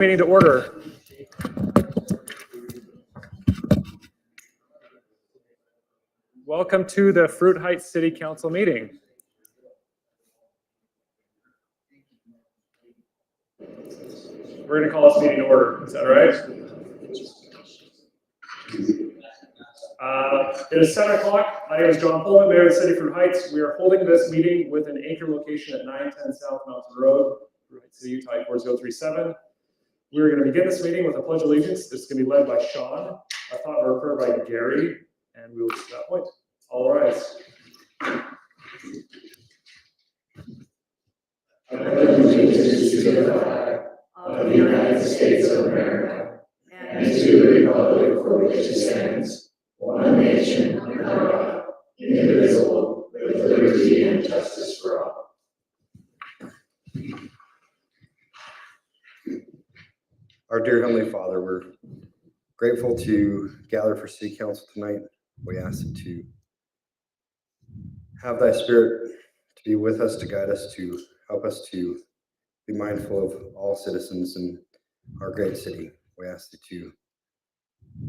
Meeting to order. Welcome to the Fruit Heights City Council meeting. We're going to call this meeting to order. Is that right? It is 7 o'clock. My name is John Pullman, Mayor of the City of Fruit Heights. We are holding this meeting with an anchor location at 910 South Mountain Road, Fruit Heights City, Utah 4037. We're going to begin this meeting with a pledge of allegiance. This is going to be led by Sean. A thought and a prayer by Gary, and we will get to that point. All rise. I pledge allegiance to the flag of the United States of America and to the republic for which it stands, one nation under God, indivisible, with liberty and justice for all. Our dear Heavenly Father, we're grateful to gather for City Council tonight. We ask that to have Thy Spirit to be with us, to guide us, to help us to be mindful of all citizens in our great city. We ask that you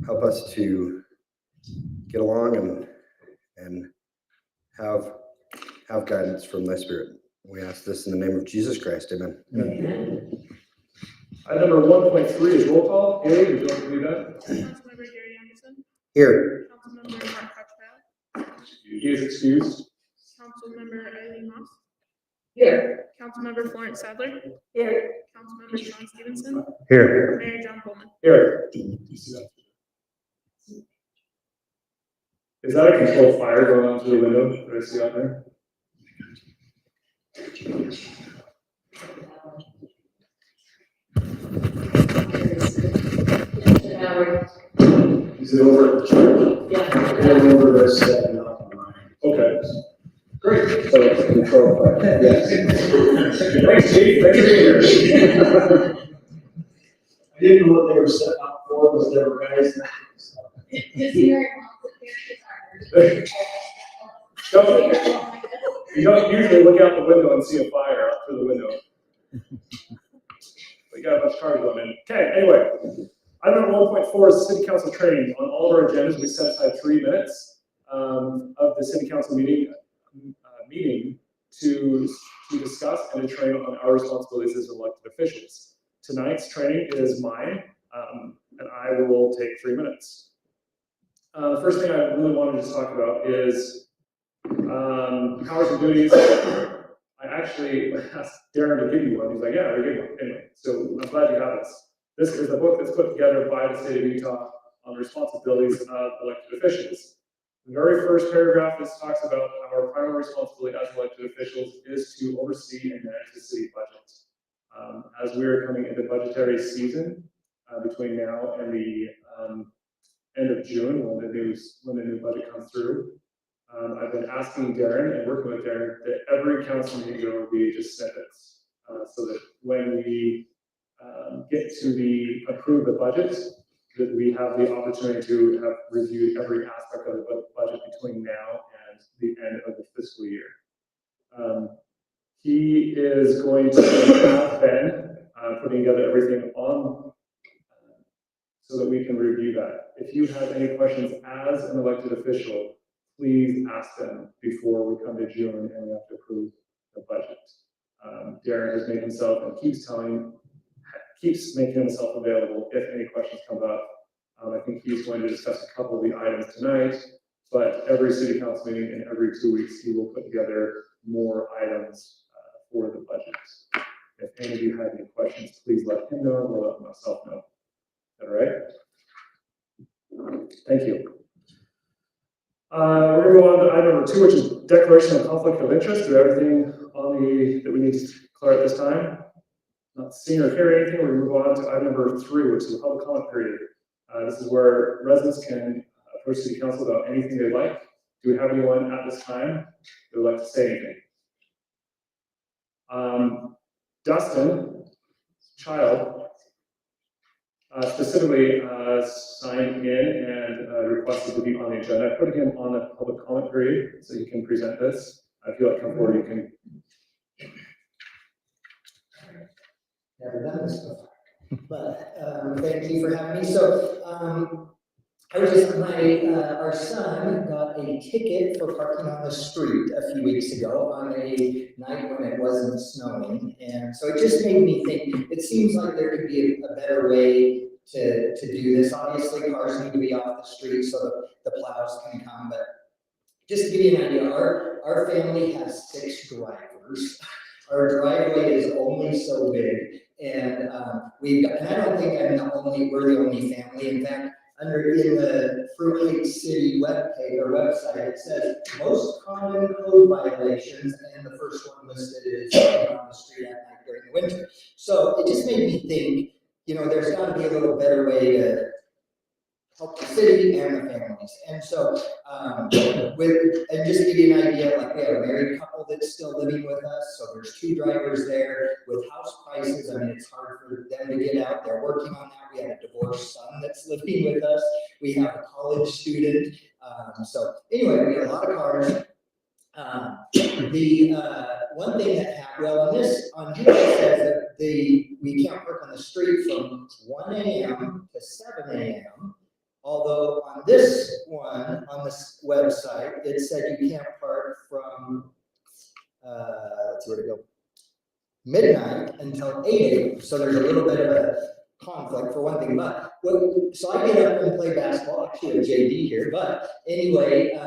help us to get along and have guidance from Thy Spirit. We ask this in the name of Jesus Christ. Amen. Amen. Item number 1.3 is roll call. Haley, would you like to do that? Councilmember Gary Anderson. Here. Councilmember Mark Crutchfield. He is excused. Councilmember Eileen Moss. Here. Councilmember Florence Sadler. Here. Councilmember Sean Stevenson. Here. Mayor John Pullman. Here. Is that a controlled fire going on through the window that I see out there? Is it over at the church? Yeah. Over there setting up. Okay. Great. So it's a controlled fire. Yes. Thanks, Chief. Thanks for being here. I didn't know what they were set up for, but there were guys. You don't usually look out the window and see a fire out through the window. We got a bunch of cars going in. Okay, anyway. Item number 1.4 is City Council training. On all of our agendas, we set aside 3 minutes of the City Council meeting to discuss and to train on our responsibilities as elected officials. Tonight's training is mine, and I will take 3 minutes. The first thing I really wanted to talk about is powers and duties. I actually asked Darren to give you one. He's like, yeah, we give one. Anyway, so I'm glad you have this. This is a book that's put together by the state of Utah on the responsibilities of elected officials. The very first paragraph, this talks about our primary responsibility as elected officials is to oversee and manage the city budget. As we are coming into budgetary season between now and the end of June, when the new budget comes through, I've been asking Darren and working with Darren that every council meeting there will be just snippets, so that when we get to approve the budget, that we have the opportunity to have reviewed every aspect of the budget between now and the end of the fiscal year. He is going to have been putting together everything on so that we can review that. If you have any questions as an elected official, please ask them before we come to June and we have to approve the budget. Darren has made himself and keeps making himself available if any questions come up. I think he's going to discuss a couple of the items tonight, but every city council meeting and every 2 weeks, he will put together more items for the budget. If any of you have any questions, please let him know or let myself know. Is that all right? Thank you. We're going to go on to item number 2, which is declaration of conflict of interest. Do everything on that we need to clear at this time? Not seeing or hearing anything, we're going to move on to item number 3, which is the public comment period. This is where residents can approach City Council about anything they like. Do we have anyone at this time who would like to say anything? Dustin Child specifically signed in and requested to be on the agenda. I put him on the public comment period so he can present this. If you like to come forward, you can. Never done this before. But, thank you for having me. So, I was just, our son got a ticket for parking on the street a few weeks ago on a night when it wasn't snowing. And so it just made me think, it seems like there could be a better way to do this. Obviously, cars need to be off the street so that the plows can come, but just to give you an idea, our family has 6 drivers. Our driveway is only so big, and and I don't think we're the only family. In fact, in the Fruit Lake City webpage or website, it says most common code violations, and the first one listed is on the street at night during the winter. So it just made me think, there's got to be a little better way to help the city and the families. And so, and just to give you an idea, like we have a married couple that's still living with us, so there's 2 drivers there. With house prices, I mean, it's hard for them to get out. They're working on that. We have a divorced son that's living with us. We have a college student. So anyway, we have a lot of cars. The one thing that happened, well, on here it says that we can't park on the street from 1 a.m. to 7 a.m. Although on this one, on this website, it said you can't park from, let's see where to go, midnight until 8 a.m. So there's a little bit of a conflict for one thing. But so I get up and play basketball. Actually, a JD here, but anyway,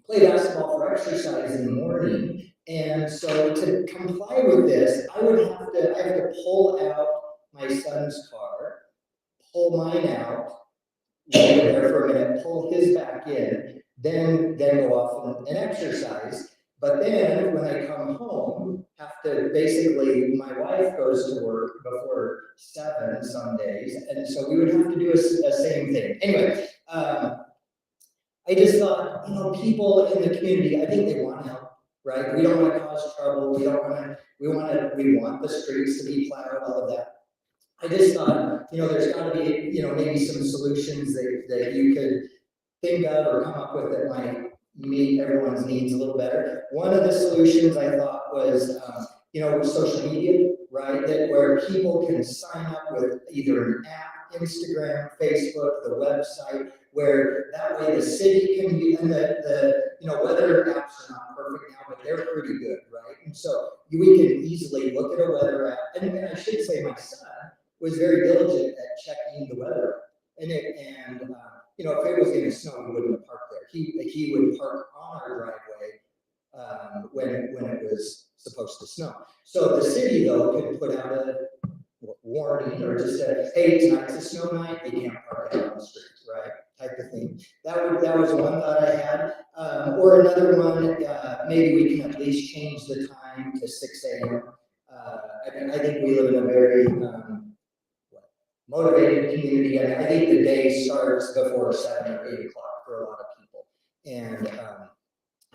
play basketball for exercise in the morning. And so to comply with this, I have to pull out my son's car, pull mine out, leave it there for a minute, pull his back in, then go off and exercise. But then when I come home, basically, my wife goes to work before 7 some days, and so we would have to do a same thing. Anyway, I just thought, people in the community, I think they want to help, right? We don't want to cause trouble. We want the streets to be plowed, all of that. I just thought, there's got to be, maybe some solutions that you could think of or come up with that might meet everyone's needs a little better. One of the solutions I thought was, social media, right? Where people can sign up with either an app, Instagram, Facebook, the website, where that way the city can be, and the weather apps are not perfect now, but they're pretty good, right? And so we can easily look at a weather app, and I should say my son was very diligent at checking the weather. And if it was going to snow, he wouldn't have parked there. He would park on our driveway when it was supposed to snow. So the city, though, could put out a warning or just say, hey, tonight's a snow night, you can't park out on the streets, right? Type of thing. That was one thought I had. Or another one, maybe we can at least change the time to 6 a.m. I think we live in a very motivated community, and I think the day starts before 7 or 8 o'clock for a lot of people.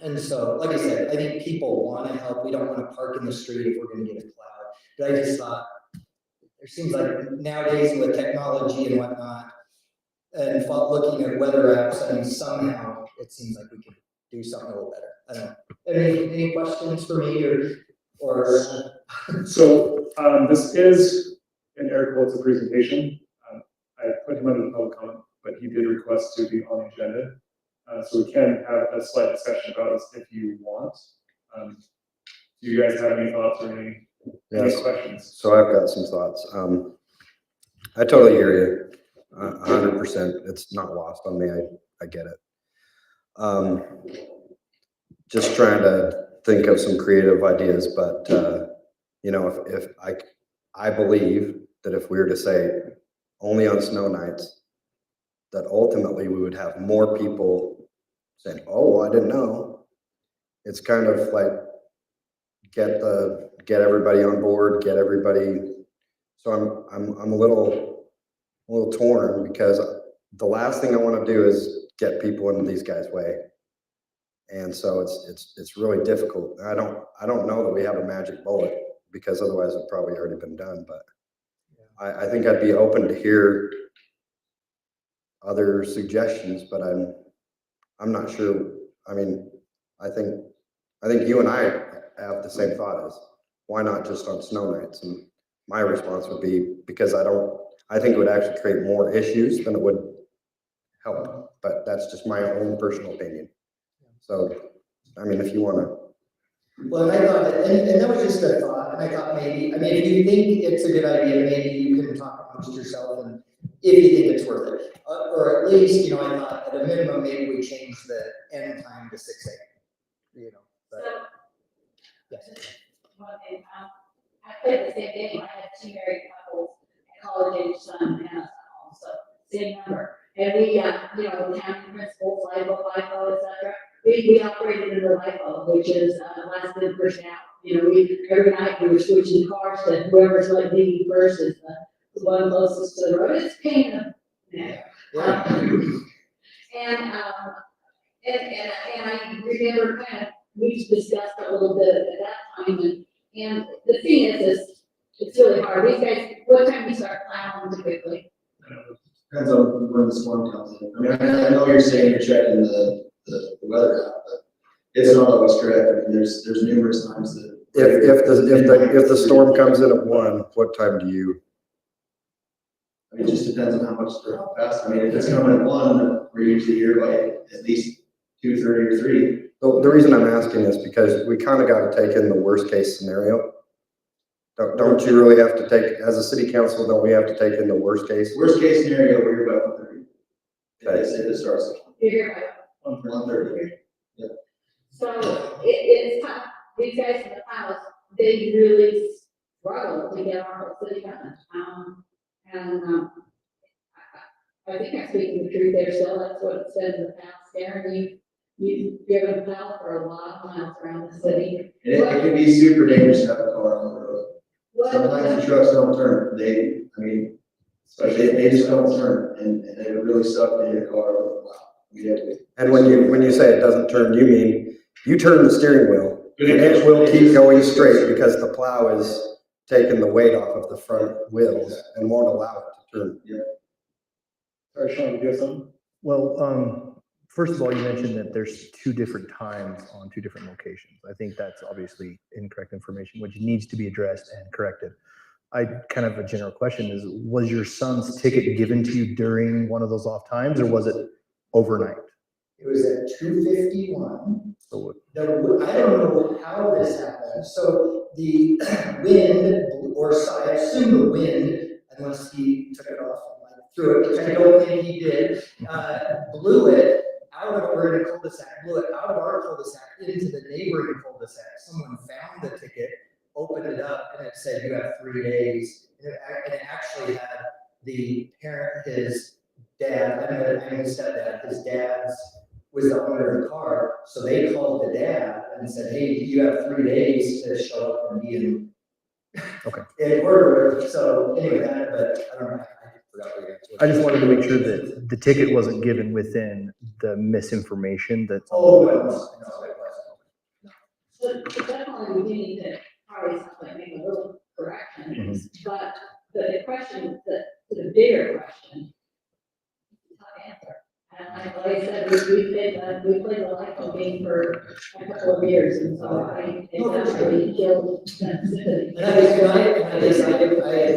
And so, like I said, I think people want to help. We don't want to park in the street if we're going to get a cloud. But I just thought, it seems like nowadays with technology and whatnot, and looking at weather apps, I mean, somehow it seems like we could do something a little better. I don't know. Any questions for me or? So this is an Eric Waltz presentation. I put him under the public comment, but he did request to be on the agenda. So we can have a slight discussion about this if you want. Do you guys have any thoughts or any questions? So I've got some thoughts. I totally hear you. 100%. It's not lost on me. I get it. Just trying to think of some creative ideas, but if I believe that if we were to say only on snow nights, that ultimately we would have more people saying, "Oh, I didn't know." It's kind of like get everybody on board, get everybody. So I'm a little torn because the last thing I want to do is get people into these guys' way, and so it's really difficult. I don't know that we have a magic bullet because otherwise it'd probably already been done. But I think I'd be open to hear other suggestions, but I'm not sure. I mean, I think you and I have the same thought as why not just on snow nights? And my response would be, because I think it would actually create more issues than it would help, but that's just my own personal opinion. So, I mean, if you wanna, Well, I thought, and that was just a thought, and I thought maybe, I mean, if you think it's a good idea, maybe you can talk amongst yourself and if you think it's worth it. Or at least, you know, I thought at a minimum, maybe we change the end time to 6 a.m. You know, but, yes. One thing, I played the same game, I had two married couples, a college age son and a son also, same number. And we, you know, the county principals, LIFO, et cetera, we operated under LIFO, which is, last in, first out. You know, every night we were switching cars to whoever's like leaving first is the one closest to the road. It's pain in the neck. And I remember kind of, we discussed a little bit at that time, and the thing is it's really hard. These guys, what time we start plowing typically? Depends on when the storm comes in. I mean, I know you're saying you're checking the weather out, but it's not always correct. I mean, there's numerous times that. if the storm comes in at 1, what time do you? I mean, it just depends on how fast. I mean, if it's coming at 1, we're usually here by at least 2:30 or 3. The reason I'm asking is because we kind of got to take in the worst case scenario. Don't you really have to take, as a city council, don't we have to take in the worst case? Worst case scenario, we're here by 1:30. Okay. They say it starts You're here by at 1:30. So it's tough. These guys in the house, they really struggle to get our whole city done. I think I'm speaking the truth there, still, that's what it said in the past, Darren, you've driven a plow for a lot of miles around the city. And it can be super dangerous to have a car on the road. What- Sometimes the trucks don't turn. They just don't turn, and it would really suck to hit a car with a plow. And when you say it doesn't turn, you mean you turn the steering wheel and it will keep going straight because the plow is taking the weight off of the front wheels and won't allow it to turn. Sorry, Sean, you have something? Well, first of all, you mentioned that there's 2 different times on 2 different locations. I think that's obviously incorrect information, which needs to be addressed and corrected. Kind of a general question is, was your son's ticket given to you during one of those off times or was it overnight? It was at 2:51. So I don't know how this happened. So the wind, I assume the wind, unless he took it off and threw it, which I don't think he did, blew it out of, we're in a cul-de-sac, blew it out of our cul-de-sac into the neighboring cul-de-sac. Someone found the ticket, opened it up, and it said, you have 3 days. And it actually had the parent, his dad, and his stepdad, his dad's was the owner of the car. So they called the dad and said, hey, you have 3 days to show up and be in. Okay. In order. So anyway, but I don't know. I forgot what you answered. I just wanted to make sure that the ticket wasn't given within the misinformation that's. Oh, no, it wasn't. So definitely we need to probably make a little corrections, but the question, the bigger question, tough answer. And like I said, we played the LIFO game for a couple of years, and so it actually killed that. And I guess I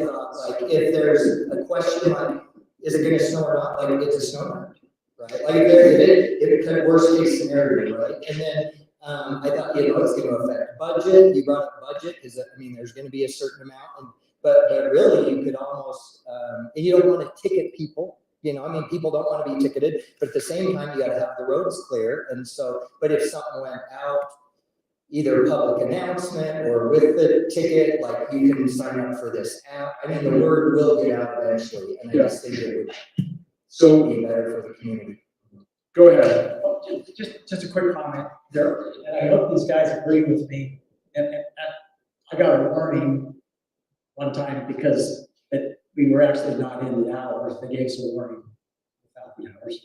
thought, like, if there's a question like, is it gonna snow or not, like, it's a snow night, right? Like, if it kind of worst case scenario, right? And then, I thought, it's gonna affect budget, you brought up budget, because, I mean, there's gonna be a certain amount, but really, you could almost, and you don't wanna ticket people. I mean, people don't want to be ticketed, but at the same time, you got to have the roads clear. And so, but if something went out, either public announcement or with the ticket, like you can sign up for this app. I mean, the word will get out eventually, and I just think it would be better for the community. Go ahead. Just a quick comment there, and I hope these guys agree with me. And I got a warning one time because we were actually not in the hours. They gave us a warning without the hours.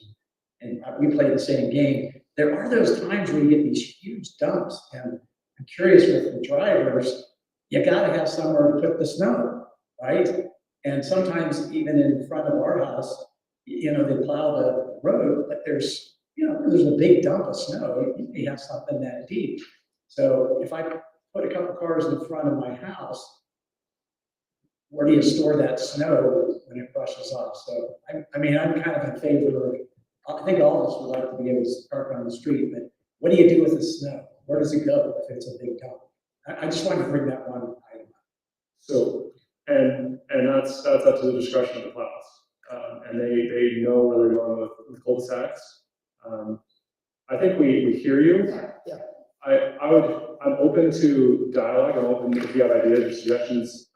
And we played the same game. There are those times where you get these huge dumps, and I'm curious with the drivers, you gotta have somewhere to put the snow, right? And sometimes even in front of our house, they plow the road, but there's a big dump of snow. You may have something that deep. So if I put a couple cars in front of my house, where do you store that snow when it brushes off? So, I mean, I'm kind of in favor of, I think all of us would like to be able to park on the street, but what do you do with the snow? Where does it go if it's a big dump? I just wanted to bring that one item up. So, and that's up to the discretion of the plows. And they know where they're going with cul-de-sacs. I think we hear you. Yeah. I'm open to dialogue. I'm open if you have ideas or suggestions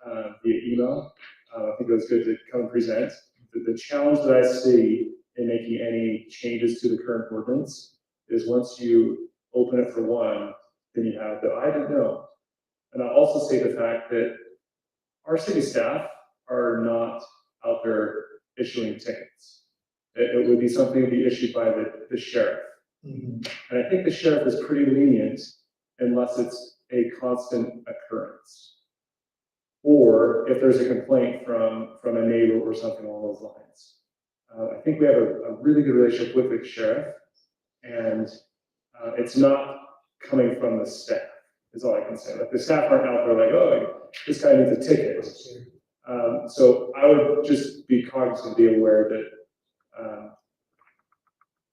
via email. I think it was good to come and present. The challenge that I see in making any changes to the current ordinance is once you open it for one, then you have the I didn't know. And I'll also say the fact that our city staff are not out there issuing tickets. It would be something to be issued by the sheriff. And I think the sheriff is pretty lenient unless it's a constant occurrence. Or if there's a complaint from a neighbor or something along those lines. I think we have a really good relationship with the sheriff, and it's not coming from the staff, is all I can say. Like the staff aren't out there like, oh, this guy needs a ticket. So I would just be cognizant, be aware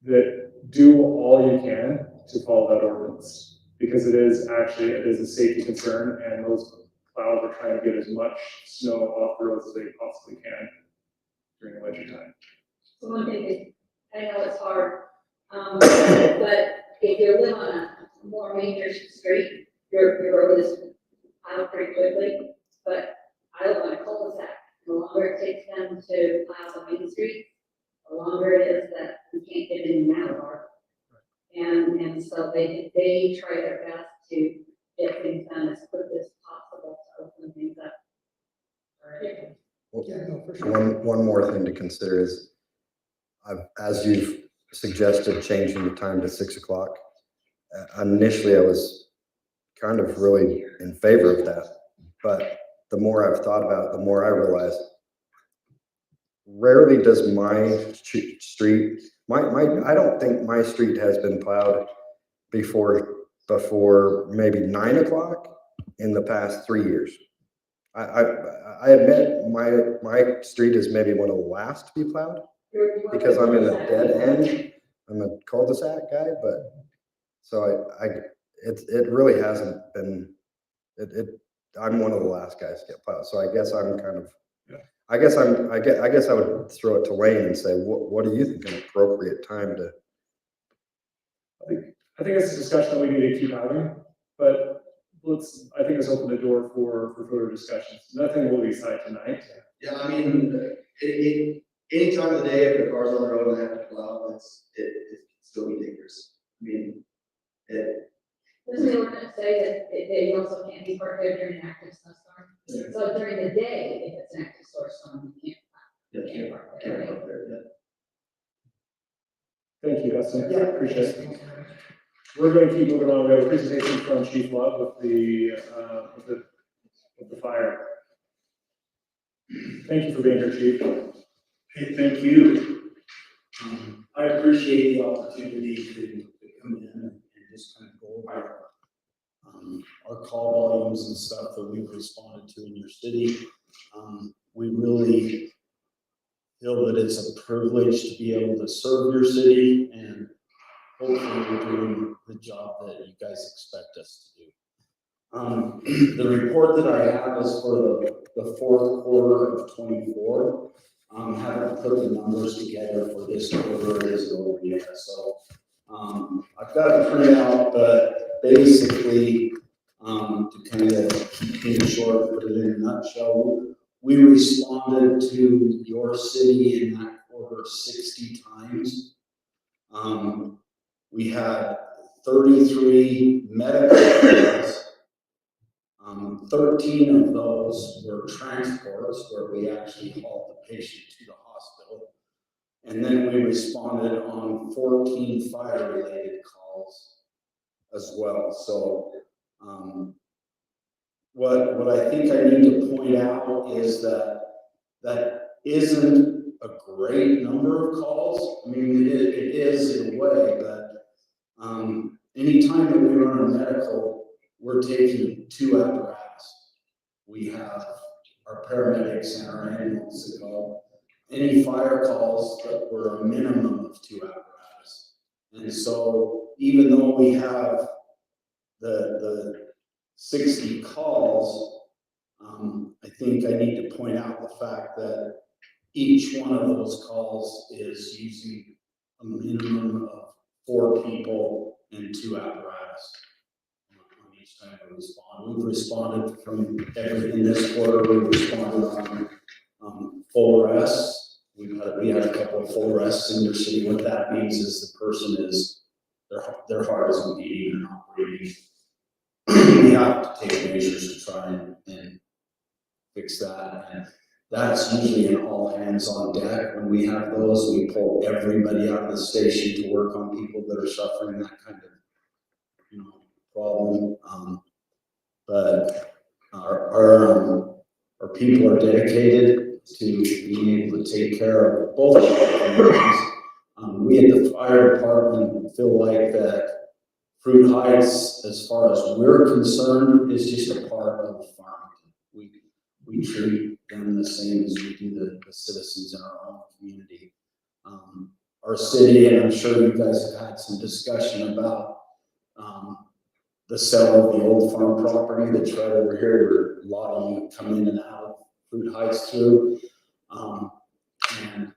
that do all you can to follow that ordinance, because it is a safety concern, and those plows are trying to get as much snow off the roads as they possibly can during the winter time. So one thing is, I know it's hard, but if you live on a more major street, your road is plowed pretty quickly, but I live on a cul-de-sac. The longer it takes them to plow the main street, the longer it is that you can't get in and out of our. And so they try their best to get things done as quick as possible to open things up. One more thing to consider is, as you've suggested, changing the time to 6 o'clock. Initially, I was kind of really in favor of that, but the more I've thought about it, the more I realize rarely does my street, I don't think my street has been plowed before maybe 9 o'clock in the past 3 years. I admit my street is maybe one of the last to be plowed because I'm in a dead end. I'm a cul-de-sac guy, but so it really hasn't been, I'm one of the last guys to get plowed. So I guess I'm kind of, I guess I would throw it to Wayne and say, what do you think an appropriate time to? I think it's a discussion that we need to keep having, but I think it's opened the door for further discussions. Nothing will be decided tonight. Yeah, I mean, any time of the day, if the car's on the road and they have to plow, it can still be dangerous. I mean, Doesn't the ordinance say that they also can't be parked there during an active snowstorm? Yeah. So during the day, if it's an active snowstorm, you yeah, can't park can't there. park there, yeah. Thank you, Dustin. Appreciate it. We're going to keep moving on. We have a presentation from Chief Love with the fire. Thank you for being here, Chief. Hey, thank you. I appreciate the opportunity to come in and just kind of go over our call volumes and stuff that we've responded to in your city. We really feel that it's a privilege to be able to serve your city, and hopefully we're doing the job that you guys expect us to do. The report that I have is for the fourth quarter of 24. Haven't put the numbers together for this quarter, it isn't over yet. So I've got a printout, but basically, to kind of keep things short, put it in a nutshell, we responded to your city in that quarter 60 times. We had 33 medical calls. 13 of those were transports where we actually hauled the patient to the hospital. And then we responded on 14 fire-related calls as well. So what I think I need to point out is that isn't a great number of calls. I mean, it is in a way, but anytime that we run a medical, we're taking 2 apparatus. We have our paramedics and our ambulance to go. Any fire calls that were a minimum of 2 apparatus. And so even though we have the 60 calls, I think I need to point out the fact that each one of those calls is using a minimum of 4 people and 2 apparatus on each time we respond. We've responded from in this quarter, we've responded on full arrests. We had a couple of full arrests in your city. What that means is the person is, their heart isn't beating and not breathing. We have to take measures to try and fix that. And that's usually an all hands on deck. When we have those, we pull everybody out of the station to work on people that are suffering that kind of, problem. But our people are dedicated to being able to take care of both of our communities. We at the fire department feel like that Fruit Heights, as far as we're concerned, is just a part of Farmington. We treat them the same as we do the citizens in our own community. Our city, and I'm sure you guys have had some discussion about the sale of the old farm property that's right over here, where a lot of you come in and out of Fruit Heights through. And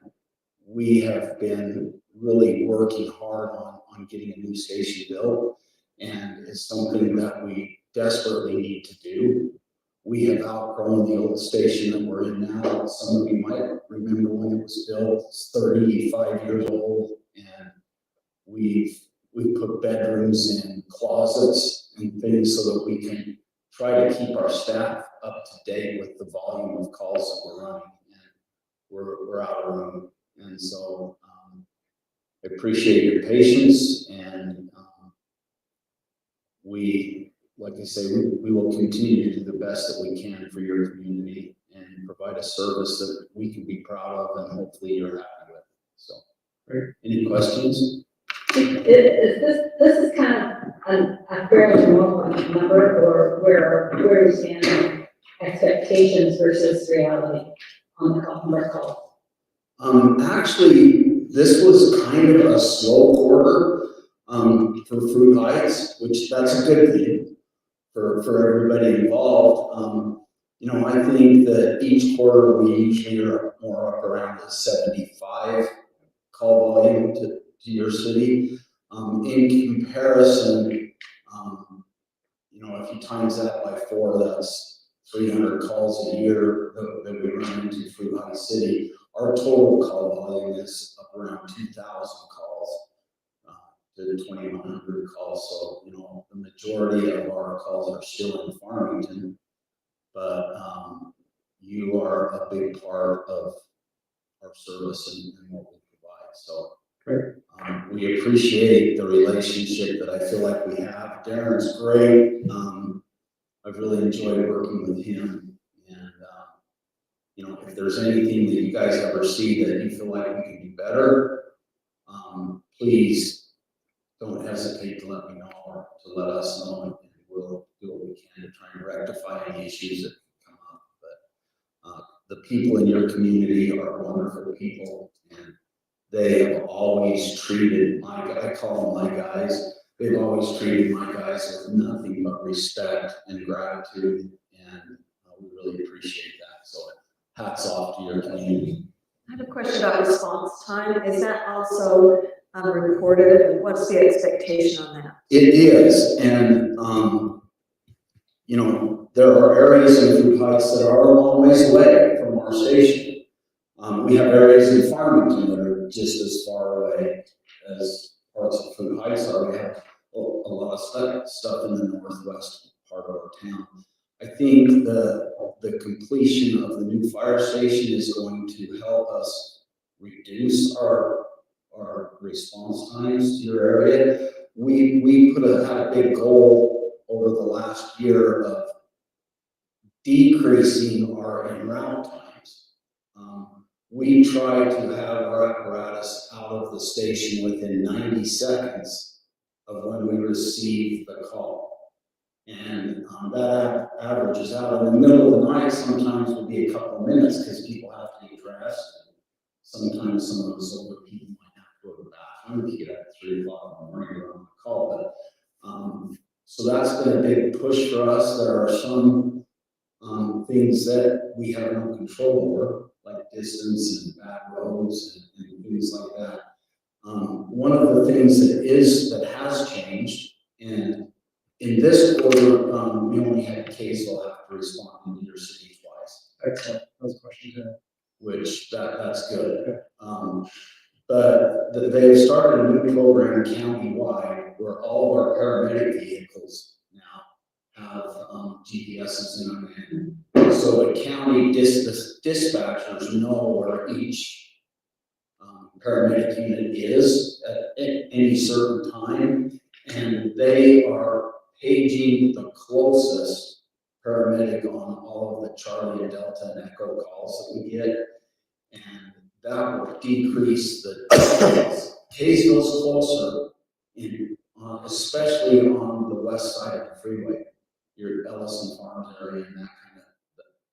we have been really working hard on getting a new station built, and it's something that we desperately need to do. We have outgrown the old station that we're in now. Some of you might remember when it was built. It's 35 years old, and we've put bedrooms in closets and things so that we can try to keep our staff up to date with the volume of calls that we're running, and we're out of room. And so I appreciate your patience, and like I say, we will continue to do the best that we can for your community and provide a service that we can be proud of, and hopefully you're happy with. So, any questions? This is kind of a fairly normal number, or where you stand on expectations versus reality on the call. Actually, this was kind of a slow quarter for Fruit Heights, which that's a good thing for everybody involved. I think that each quarter we usually are more up around the 75 call volume to your city. In comparison, if you times that by 4, that's 300 calls a year that we run into Fruit Heights City. Our total call volume is up around 2,000 calls to 2,100 calls. So, the majority of our calls are still in Farmington, but you are a big part of our service and what we provide. So we appreciate the relationship that I feel like we have. Darren's great. I've really enjoyed working with him. And, if there's anything that you guys ever see that you feel like we can do better, please don't hesitate to let me know or to let us know, and we'll do what we can to try and rectify any issues that come up. But the people in your community are wonderful people, and they have always treated I call them my guys. They've always treated my guys with nothing but respect and gratitude, and we really appreciate that. So hats off to your community. I have a question about response time. Is that also reported, and what's the expectation on that? It is, and there are areas in Fruit Heights that are a long ways away from our station. We have areas in Farmington that are just as far away as parts of Fruit Heights are. We have a lot of stuff in the northwest part of our town. I think the completion of the new fire station is going to help us reduce our response times to your area. We had a big goal over the last year of decreasing our en route times. We try to have our apparatus out of the station within 90 seconds of when we receive the call. And that averages out. In the middle of the night, sometimes will be a couple of minutes because people have to get dressed. Sometimes some of those older people might have to go to the bathroom if you get up at 3 o'clock in the morning or on the call. But so that's been a big push for us. There are some things that we have no control over, like distance and bad roads and things like that. One of the things that has changed, and in this quarter, we only had Kaysville have to respond to your city twice, Excellent. Those questions. which that's good. But they've started a new program countywide where all of our paramedic vehicles now have GPSs in them. So the county dispatchers know where each paramedic unit is at any certain time, and they are paging the closest paramedic on all of the Charlie and Delta and Echo calls that we get, and that will decrease the Kaysville's closer, especially on the west side of the freeway, your Ellison Farms area and that kind of,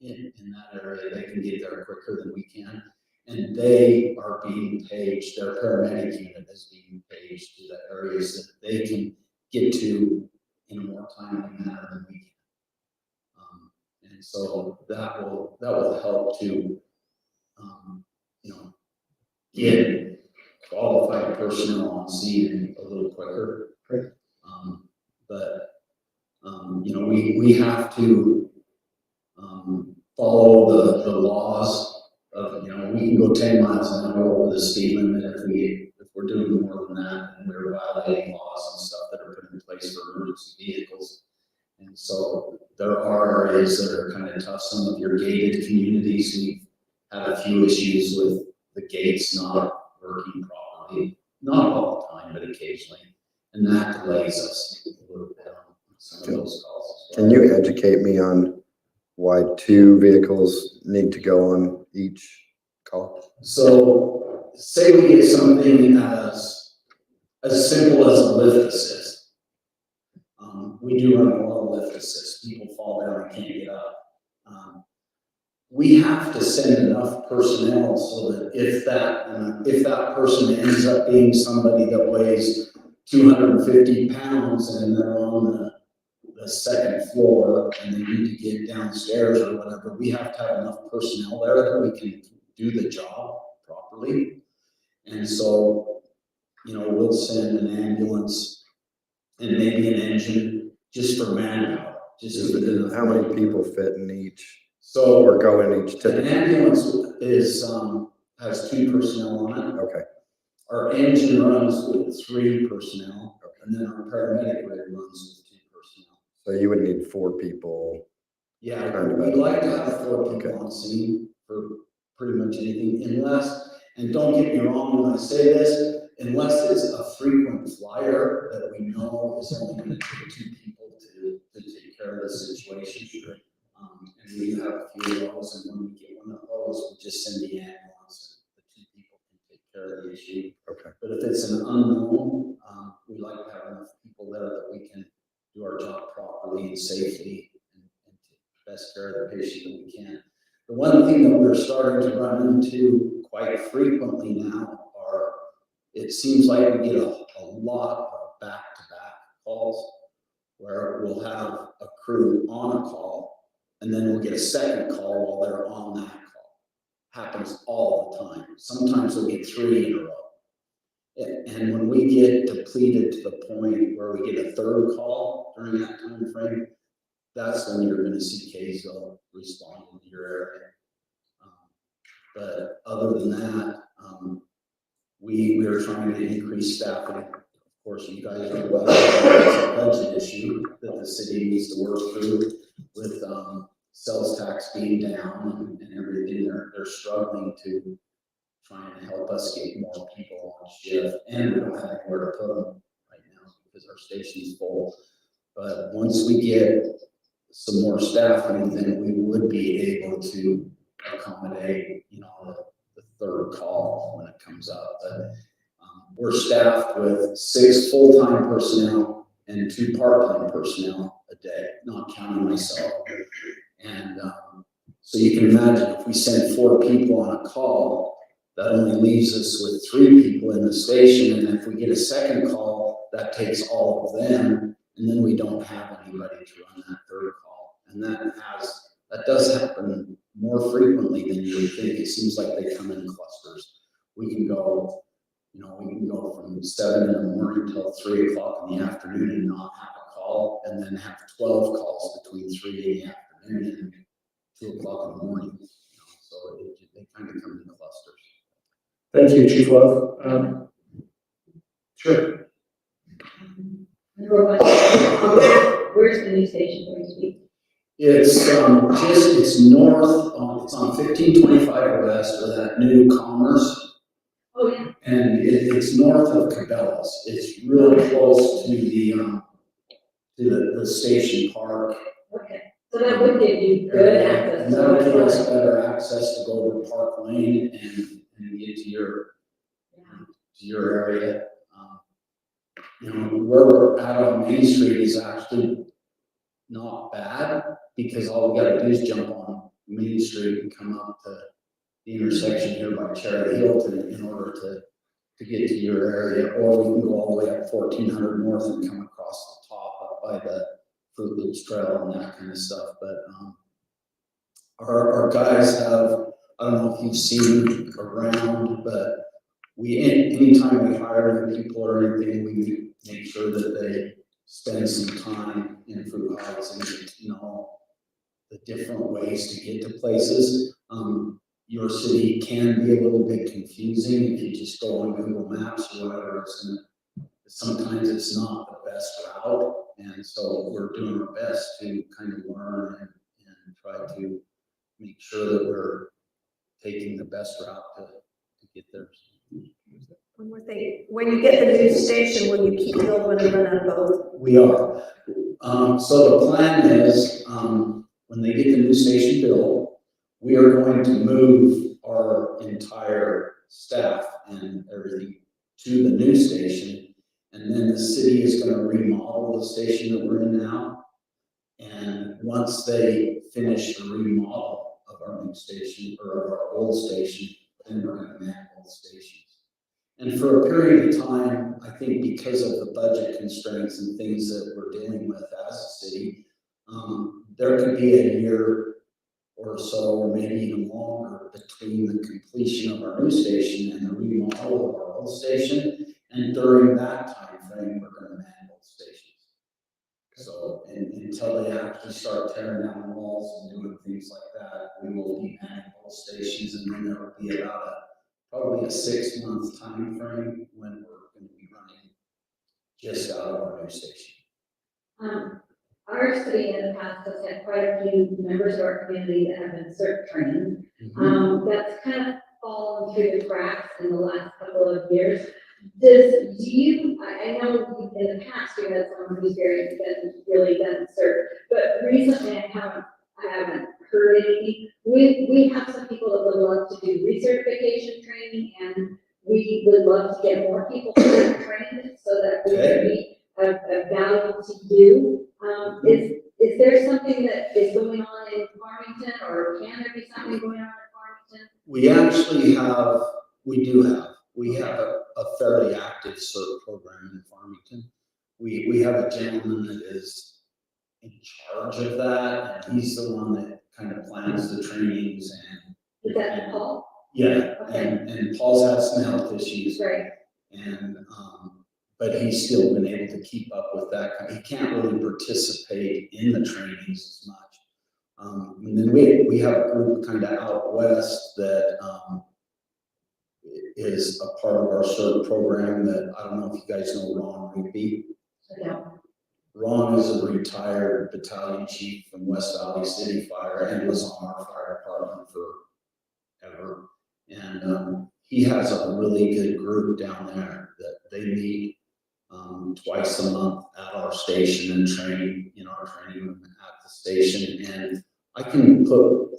in that area, they can get there quicker than we can. And they are being paged, their paramedic unit is being paged to the areas that they can get to in a more timely manner than we can. And so that will help to, get qualified personnel on scene a little quicker. Great. But we have to follow the laws of, we can go 10 miles an hour over the speed limit if we're doing more than that, and we're violating laws and stuff that are put in place for emergency vehicles. And so there are areas that are kind of tough. Some of your gated communities, we've had a few issues with the gates not working properly, not all the time, but occasionally. And that delays us a little bit on some of those calls. Can you educate me on why 2 vehicles need to go on each call? So say we get something as simple as a lift assist. We do run a lot of lift assist. People fall down and can't get up. We have to send enough personnel so that if that person ends up being somebody that weighs 250 pounds and they're on the second floor and they need to get downstairs or whatever, we have to have enough personnel there that we can do the job properly. And so, we'll send an ambulance and maybe an engine just for manpower. How many people fit in each So or go in each an typically? ambulance has 2 personnel on it. Okay, Our engine runs with 3 personnel, and then our paramedic rig runs with 2 personnel. so you would need 4 people. Yeah, Kind of we'd like to have 4 Okay. people on scene for pretty much anything, and don't get me wrong when I say this, unless it's a frequent flyer that we know is only gonna take 2 people to take care of the situation. And we have a few of those, and when we get one of those, we just send the ambulance, and the 2 people can take care of the issue. Okay. But if it's an unknown, we like to have enough people there that we can do our job properly and safely and take best care of the patient that we can. The one thing that we're starting to run into quite frequently now are, it seems like we get a lot of back-to-back calls where we'll have a crew on a call and then we'll get a second call while they're on that call. Happens all the time. Sometimes we'll get 3 in a row. And when we get depleted to the point where we get a 3rd call during that time frame, that's when you're going to see Kaysville responding to your area. But other than that, we are trying to increase staffing. Of course, you guys are well aware it's a budget issue that the city needs to work through with sales tax being down and everything. They're struggling to try and help us get more people on shift, and we don't have anywhere to put them right now because our station's full. But once we get some more staffing, then we would be able to accommodate, the 3rd call when it comes up. But we're staffed with 6 full-time personnel and 2 part-time personnel a day, not counting myself. And so you can imagine if we send 4 people on a call, that only leaves us with 3 people in the station. And if we get a second call, that takes all of them. And then we don't have anybody to run that 3rd call. And that does happen more frequently than you would think. It seems like they come in clusters. We can go from 7 in the morning till 3 o'clock in the afternoon and not have a call, and then have 12 calls between 3 in the afternoon and 2 o'clock in the morning. So they kind of come in clusters. Thank you, Chief Love. Sure. Where's the new station going to be? It's it's north, it's on 1525 west of that new Commerce. Oh, yeah. And it's north of Cabela's. It's really close to the station park. Okay, so that would give you good access. And that'll give us better access to go to Park Lane and get to your area. Where we're at on Main Street is actually not bad, because all we gotta do is jump on Main Street and come up to the intersection here by Cherry Hill in order to get to your area, or we can go all the way up 1400 north and come across the top up by the Fruit Loops Trail and that kind of stuff. But our guys have, I don't know if you've seen around, but anytime we hire new people or anything, we make sure that they spend some time in Fruit Heights and get to know the different ways to get to places. Your city can be a little bit confusing if you just go on Google Maps or whatever. Sometimes it's not the best route, and so we're doing our best to kind of learn and try to make sure that we're taking the best route to get there. One more thing, when you get the new station, will you keep the old one and run on both? We are. So the plan is, when they get the new station built, we are going to move our entire staff and everything to the new station. And then the city is going to remodel the station that we're in now. And once they finish the remodel of our new station or of our old station, then we're going to man both stations. And for a period of time, I think because of the budget constraints and things that we're dealing with as a city, there could be a year or so, or maybe even longer, between the completion of our new station and the remodel of our old station. And during that time frame, we're going to man both stations. So until they actually start tearing down the walls and doing things like that, we will be manning both stations, and then there will be about probably a 6-month time frame when we're going to be running just out of our new station. Our city in the past has had quite a few members of our community that have been CERT trained. That's kind of fallen through the cracks in the last couple of years. I know in the past you had someone who's been really done CERT, but recently I haven't heard anything. We have some people that would love to do recertification training, and we would love to get more people trained so that we can be of value to you. Is there something that is going on in Farmington, or can there be something going on in Farmington? We actually have, we have a fairly active CERT program in Farmington. We have a gentleman that is in charge of that, and he's the one that kind of plans the trainings. And Is that Paul? Yeah, Okay. and Paul's had some health issues. Right. And but he's still been able to keep up with that. He can't really participate in the trainings as much. And then we have a group kind of out west that is a part of our CERT program that, I don't know if you guys know Ron Rigby. Yeah. Ron is a retired battalion chief from West Valley City Fire and was on our fire department forever. And he has a really good group down there that they meet twice a month at our station and train in our training room at the station. And I can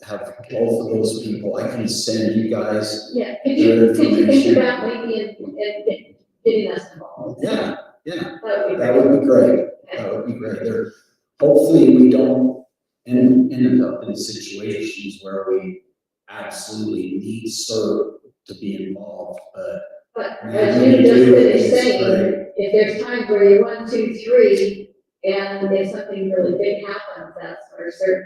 have both of those people, I can send you guys. Yeah, could you think about maybe getting us involved? Yeah, That would be that would be great. That would be great. Hopefully we don't end up in situations where we absolutely need CERT to be involved, But as you just finished saying, if there's times where you're 1, 2, 3, and if something really big happens, that's where CERT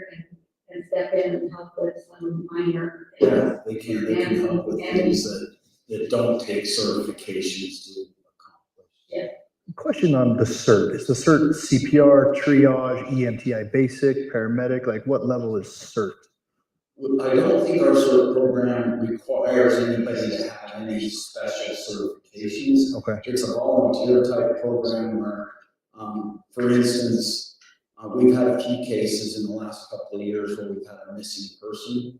can step in and help with some minor things. yeah, they can help with things that don't take certifications to accomplish. Question on the CERT. Is the CERT CPR, triage, EMTI basic, paramedic? Like what level is CERT? I don't think our CERT program requires anybody to have any special certifications. Okay. It's a volunteer type program where, for instance, we've had a few cases in the last couple of years where we've had a missing person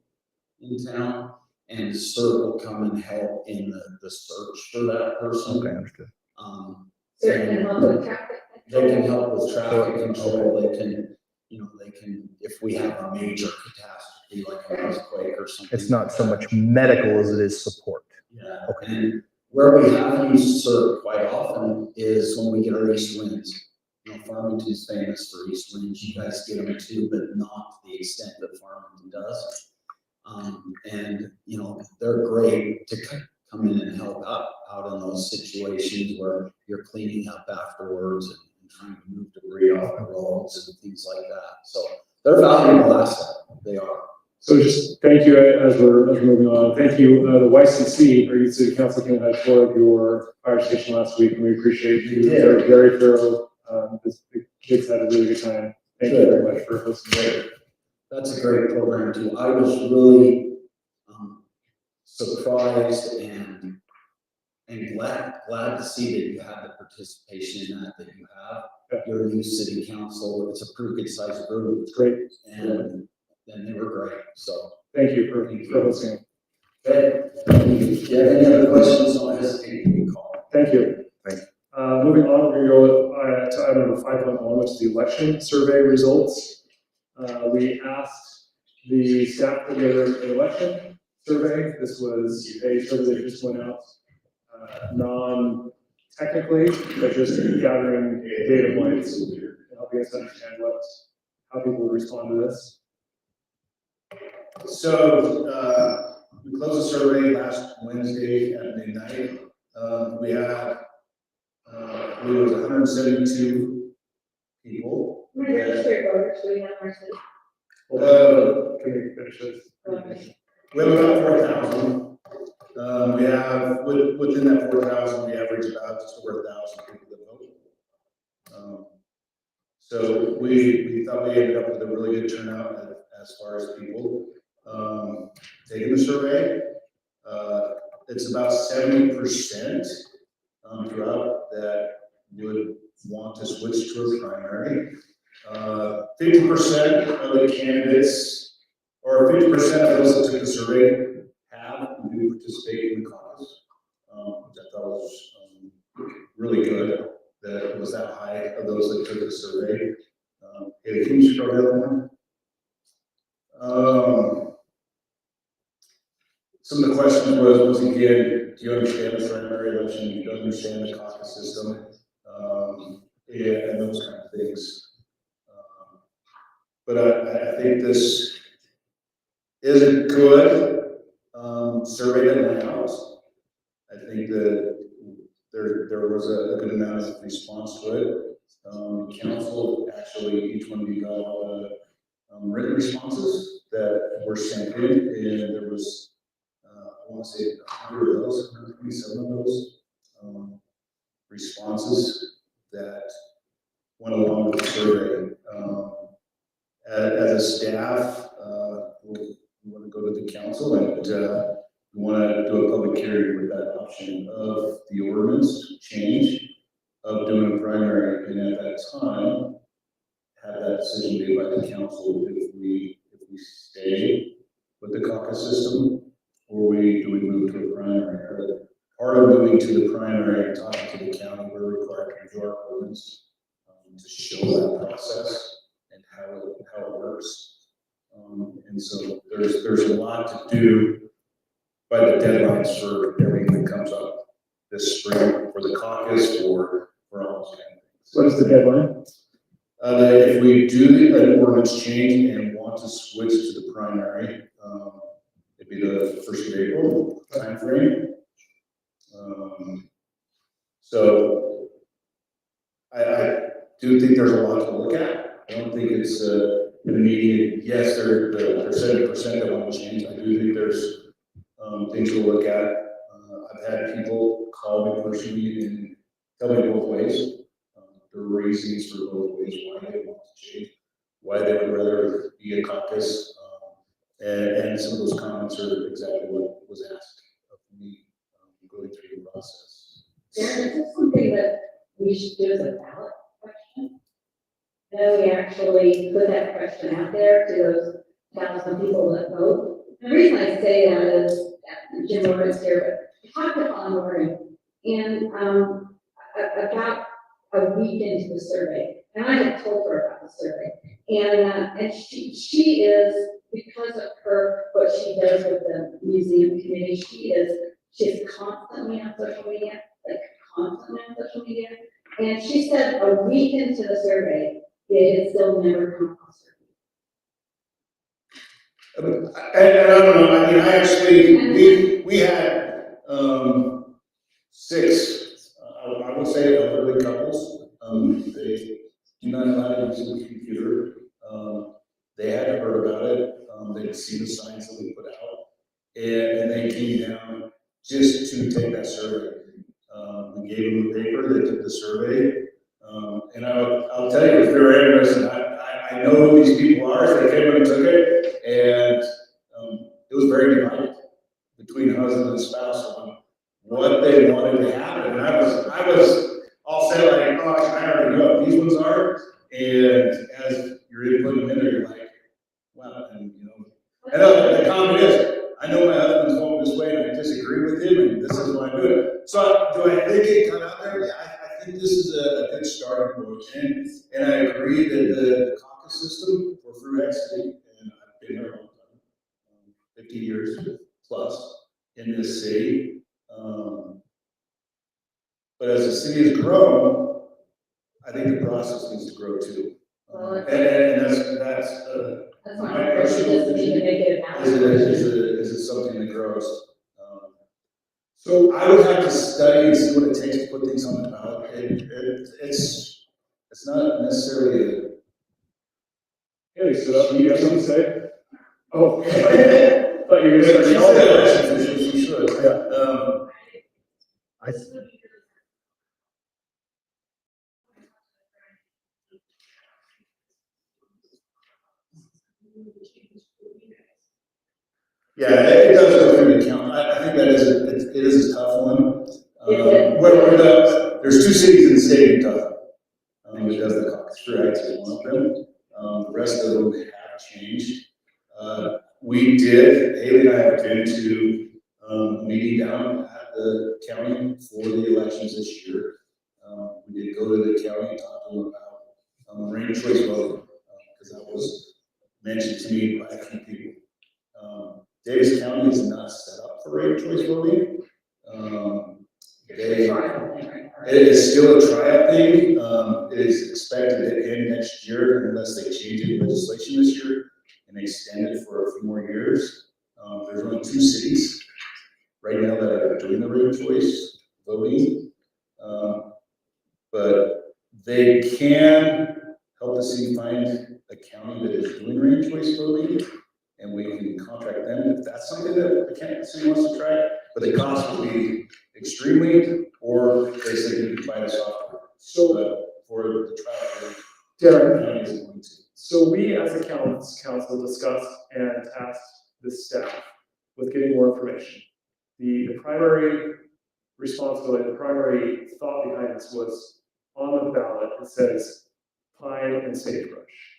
in town, and CERT will come and help in the search for that person. Okay, understood. CERT can help with traffic. They can help with traffic control, they can, if we have a major catastrophe like an earthquake or something. It's not so much medical as it is support. Yeah, Okay. and where we have used CERT quite often is when we get our east winds. Farmington's famous for east winds, you guys get them too, but not to the extent that Farmington does. And, they're great to come in and help out in those situations where you're cleaning up afterwards and trying to move debris off the roads and things like that. So they're valuable asset, they are. So just thank you as we're moving on. Thank you. The YCC, or Youth City Council, came and had toured your fire station last week, and we appreciate you. They're very thorough. The kids had a really good time. Thank you very much for hosting it. That's a great program too. I was really surprised and glad to see that you had the participation in that you have. Yeah. Your new city council, it's a pretty good sized group. It's great. And they were great, so. Thank you for hosting. Okay. If you have any other questions, don't hesitate to give me a call. Thank you. Thank Moving on, we're going to go to item number 5.1, which is the election survey results. We asked the staff to put together an election survey. This was a survey that just went out non-technically, but just gathering data points and helping us understand how people would respond to this. So, we closed the survey last Wednesday at midnight. We had, it was 172 people. Registered voters, we have our city. Can we finish this? We have about 4,000. We have, within that 4,000, we average about just over 1,000 people that vote. So we thought we ended up with a really good turnout as far as people taking the survey. It's about 70% throughout that would want to switch to a primary. 50% of the candidates, or 50% of those that took the survey have and do participate in the caucus, which I thought was really good that it was that high of those that took the survey. Hey, can you scroll down one? Some of the questions was again, do you understand the primary election? Do you understand the caucus system? And those kind of things. But I think this is a good survey that went out. I think that there was a good amount of response to it. Council, actually, each one of you got all the written responses that were sent in, and there was, I want to say 100 of those, 127 of those responses that went along with the survey. As a staff, we want to go to the council and we want to do a public hearing with that option of the ordinance change of doing a primary, and at that time, have that decision made by the council if we stay with the caucus system, or do we move to a primary. Part of moving to the primary and talking to the county, we're required to do our ordinance to show that process and how it works. And so there's a lot to do by the deadlines for everything that comes up this spring for the caucus or for all those kind of things. What is the deadline? that if we do an ordinance change and want to switch to the primary, it'd be the 1st of April timeframe. So I do think there's a lot to look at. I don't think it's an immediate, yes, there's 70% that want to change. I do think there's things to look at. I've had people call me personally and tell me both ways. The reasons for both ways why they want to change, why they would rather be a caucus. And some of those comments are exactly what was asked of me going through the process. Darren, is this something that we should do as a ballot question? That we actually put that question out there to those 1,000 people that vote? The reason I say that is, Jim Lawrence here, but talked to Paul Morgan, and about a week into the survey, and I had told her about the survey, and she is, because of her, what she does with the museum committee, she's constantly on social media, and she said a week into the survey, it had still never come across her. And I don't know, I mean, I actually, we had 6, I would say elderly couples. They do not know how to use the computer. They hadn't heard about it. They'd seen the signs that we put out. And they came down just to take that survey. We gave them the paper, they took the survey. And I'll tell you, if they're interested, I know who these people are, so they came and took it. And it was very divided between husband and spouse on what they wanted to happen. And I was all set like, oh, I already know what these ones are. And as you're putting them in there, you're like, wow, and and the comment is, I know my husband's going this way and I disagree with him and this is why I do it. So do I think it got out there? Yeah, I think this is a good starting point. And I agree that the caucus system for Fruihead City, and I've been here a long time, 50 years plus in this city. But as the city has grown, I think the process needs to grow too. And that's my my question, personal doesn't need to make it a ballot is it something that grows? So I would have to study and see what it takes to put things on the ballot. It's not necessarily Haley stood up, you have something to say? Oh. Thought you were gonna start yelling. You should. Yeah. Yeah, it does go through the count. I think that it is a tough one. There's 2 cities in the state of Utah. It does the caucus for actually one of them. The rest of them have changed. We did, Haley and I have been to a meeting down at the county for the elections this year. We did go to the county and talk to them about ranked choice voting, because that was mentioned to me by a few people. Davis County is not set up for ranked choice voting. It is still a tryout thing. It is expected to end next year unless they change the legislation this year and extend it for a few more years. There's only 2 cities right now that are doing the ranked choice voting. But they can help the city find a county that is doing ranked choice voting, and we can contract them if that's something that the city wants to try. But the cost will be extremely, or they say you can buy the software. So for the trial, Darren, so we as a council discussed and tasked the staff with getting more information. The primary responsibility, the primary thought behind this was on the ballot, it says pine and sagebrush.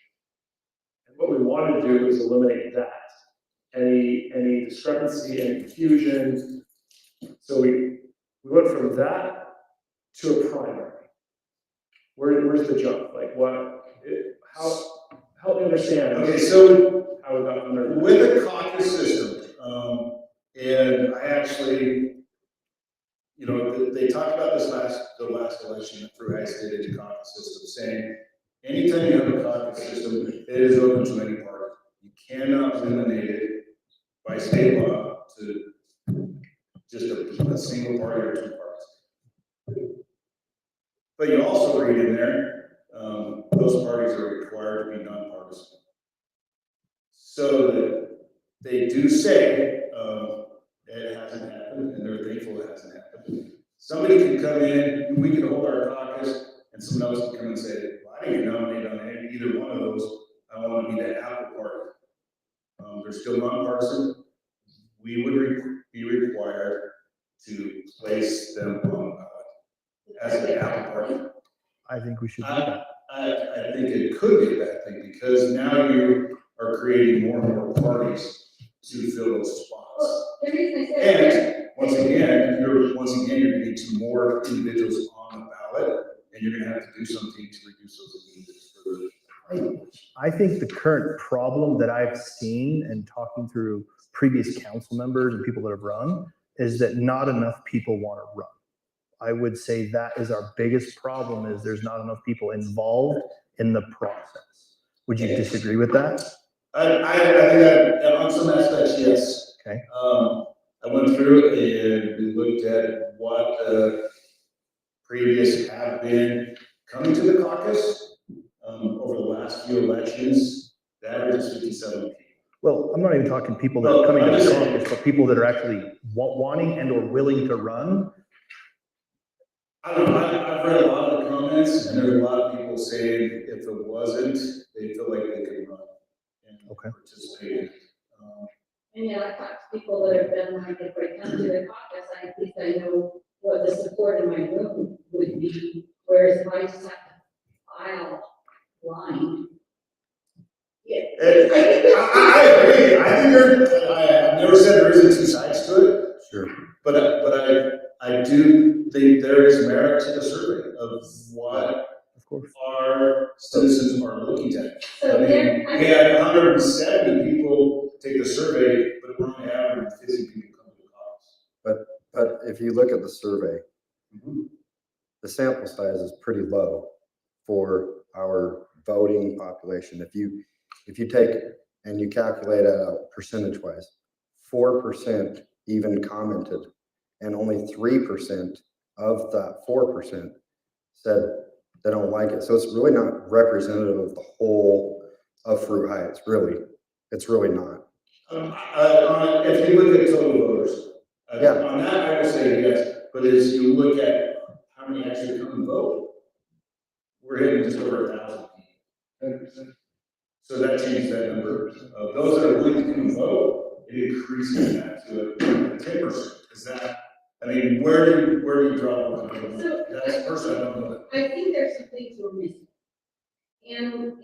And what we wanted to do is eliminate that. Any discrepancy, any confusion. So we went from that to a primary. Where's the jump? Like help me understand. Okay, so how we got under with the caucus system, and I actually, they talked about this the last election that Fruihead did a caucus system, saying anytime you have a caucus system, it is open to any party. You cannot eliminate it by state law to just a single party or two parties. But you also read in there, those parties are required to be nonpartisan. So that they do say, it hasn't happened, and they're thankful it hasn't happened. Somebody can come in, we can hold our caucus, and someone else can come and say, well, I didn't nominate on either one of those, I want to be the apple party. They're still nonpartisan. We would be required to place them on the ballot as an apple party. I think we should do that. I think it could be a bad thing, because now you are creating more and more parties to fill those spots. Well, the reason I said. And once again, you're getting to more individuals on the ballot, and you're gonna have to do something to reduce those individuals further. I think the current problem that I've seen and talking through previous council members and people that have run is that not enough people want to run. I would say that is our biggest problem, is there's not enough people involved in the process. Would you disagree with that? I think that on some aspects, yes. Okay. I went through and we looked at what previous have been coming to the caucus over the last few elections. The average is 57 people. Well, I'm not even talking people that are coming to the caucus, but people that are actually wanting and or willing to run. I don't know, I've read a lot of the comments, and there's a lot of people saying if it wasn't, they feel like they could run and participate. And yeah, I talked to people that have been like, if I come to the caucus, I think I know what the support in my room would be, whereas if I just have to file line. Yeah. I agree, I think I've never said there isn't two sides to it. Sure. But I do think there is merit to the survey of what Of course. our citizens are looking at. So I mean, there, we had 170 people take the survey, but we're only having 50 people come to the caucus. But if you look at the survey, the sample size is pretty low for our voting population. If you take and you calculate it out percentage wise, 4% even commented, and only 3% of that 4% said they don't like it. So it's really not representative of the whole of Fruit Heights, it's really not. If you look at total voters, Yeah. on that I will say yes, but as you look at how many actually come and vote, we're hitting just over 1,000 people. So that changes that number. Those that are willing to come and vote, it increases that to 10%. Is that, I mean, where do you draw the line? So, That's personally, I don't know. I think there's some things we're missing. And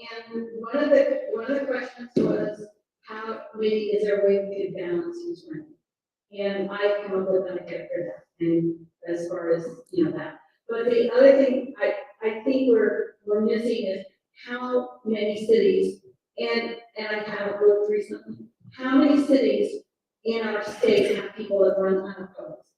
one of the questions was, how maybe is there a way we could balance who's running? And I come up with an idea for that, and as far as, that. But the other thing I think we're missing is how many cities, and I have looked recently, how many cities in our state have people that run unopposed?